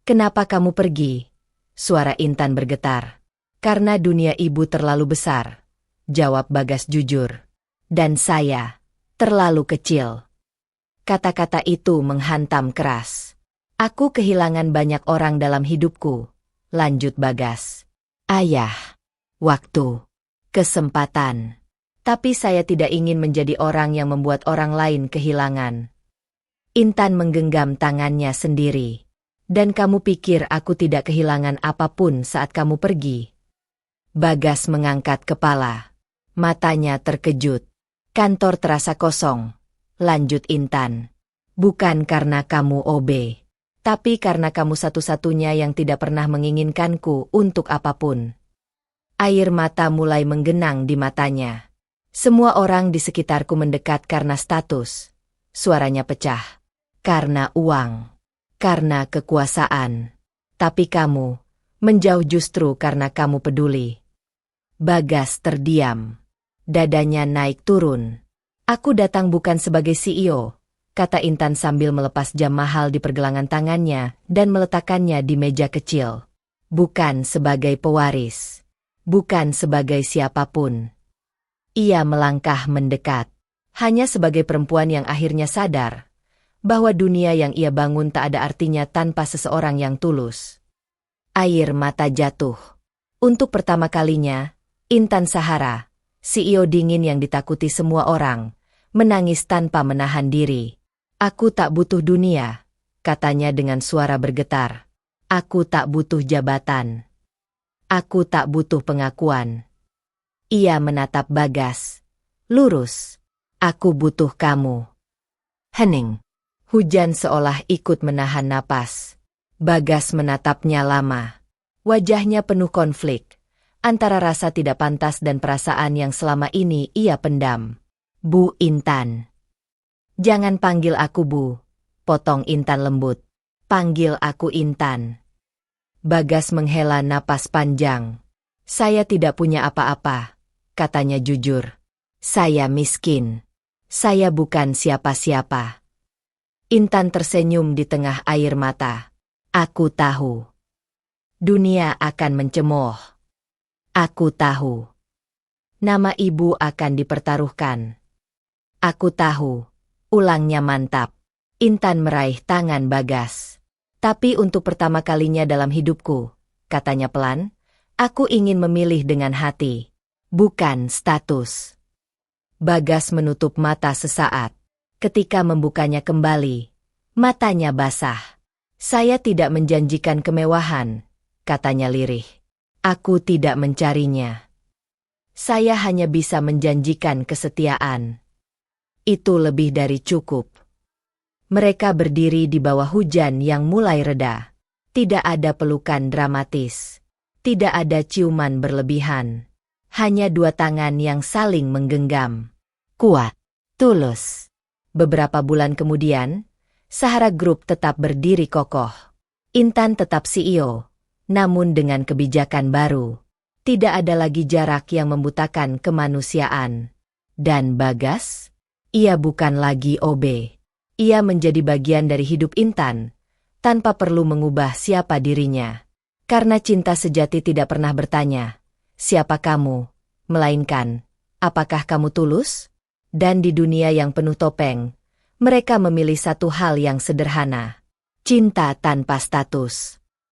Kenapa kamu pergi? Suara Intan bergetar. Karena dunia ibu terlalu besar, jawab Bagas jujur. Dan saya terlalu kecil. Kata-kata itu menghantam keras. Aku kehilangan banyak orang dalam hidupku, lanjut Bagas. Ayah, waktu, kesempatan. Tapi saya tidak ingin menjadi orang yang membuat orang lain kehilangan. Intan menggenggam tangannya sendiri. Dan kamu pikir aku tidak kehilangan apapun saat kamu pergi? Bagas mengangkat kepala. Matanya terkejut. Kantor terasa kosong. Lanjut Intan. Bukan karena kamu OB. Tapi karena kamu satu-satunya yang tidak pernah menginginkanku untuk apapun. Air mata mulai menggenang di matanya. Semua orang di sekitarku mendekat karena status. Suaranya pecah. Karena uang. Karena kekuasaan. Tapi kamu menjauh justru karena kamu peduli. Bagas terdiam. Dadanya naik turun. Aku datang bukan sebagai CEO, kata Intan sambil melepas jam mahal di pergelangan tangannya dan meletakkannya di meja kecil. Bukan sebagai pewaris. Bukan sebagai siapapun. Ia melangkah mendekat. Hanya sebagai perempuan yang akhirnya sadar bahwa dunia yang ia bangun tak ada artinya tanpa seseorang yang tulus. Air mata jatuh. Untuk pertama kalinya, Intan Sahara, CEO dingin yang ditakuti semua orang, menangis tanpa menahan diri. Aku tak butuh dunia, katanya dengan suara bergetar. Aku tak butuh jabatan. Aku tak butuh pengakuan. Ia menatap Bagas. Lurus. Aku butuh kamu. Hening. Hujan seolah ikut menahan napas. Bagas menatapnya lama. Wajahnya penuh konflik. Antara rasa tidak pantas dan perasaan yang selama ini ia pendam. Bu Intan. Jangan panggil aku Bu. Potong Intan lembut. Panggil aku Intan. Bagas menghela napas panjang. Saya tidak punya apa-apa, katanya jujur. Saya miskin. Saya bukan siapa-siapa. Intan tersenyum di tengah air mata. Aku tahu. Dunia akan mencemooh. Aku tahu. Nama ibu akan dipertaruhkan. Aku tahu. Ulangnya mantap. Intan meraih tangan Bagas. Tapi untuk pertama kalinya dalam hidupku, katanya pelan, aku ingin memilih dengan hati. Bukan status. Bagas menutup mata sesaat. Ketika membukanya kembali, matanya basah. Saya tidak menjanjikan kemewahan, katanya lirih. Aku tidak mencarinya. Saya hanya bisa menjanjikan kesetiaan. Itu lebih dari cukup. Mereka berdiri di bawah hujan yang mulai reda. Tidak ada pelukan dramatis. Tidak ada ciuman berlebihan. Hanya dua tangan yang saling menggenggam. Kuat. Tulus. Beberapa bulan kemudian, Sahara Group tetap berdiri kokoh. Intan tetap CEO, namun dengan kebijakan baru. Tidak ada lagi jarak yang membutakan kemanusiaan. Dan Bagas? Ia bukan lagi OB. Ia menjadi bagian dari hidup Intan, tanpa perlu mengubah siapa dirinya. Karena cinta sejati tidak pernah bertanya, siapa kamu? Melainkan, apakah kamu tulus? Dan di dunia yang penuh topeng, mereka memilih satu hal yang sederhana. Cinta tanpa status.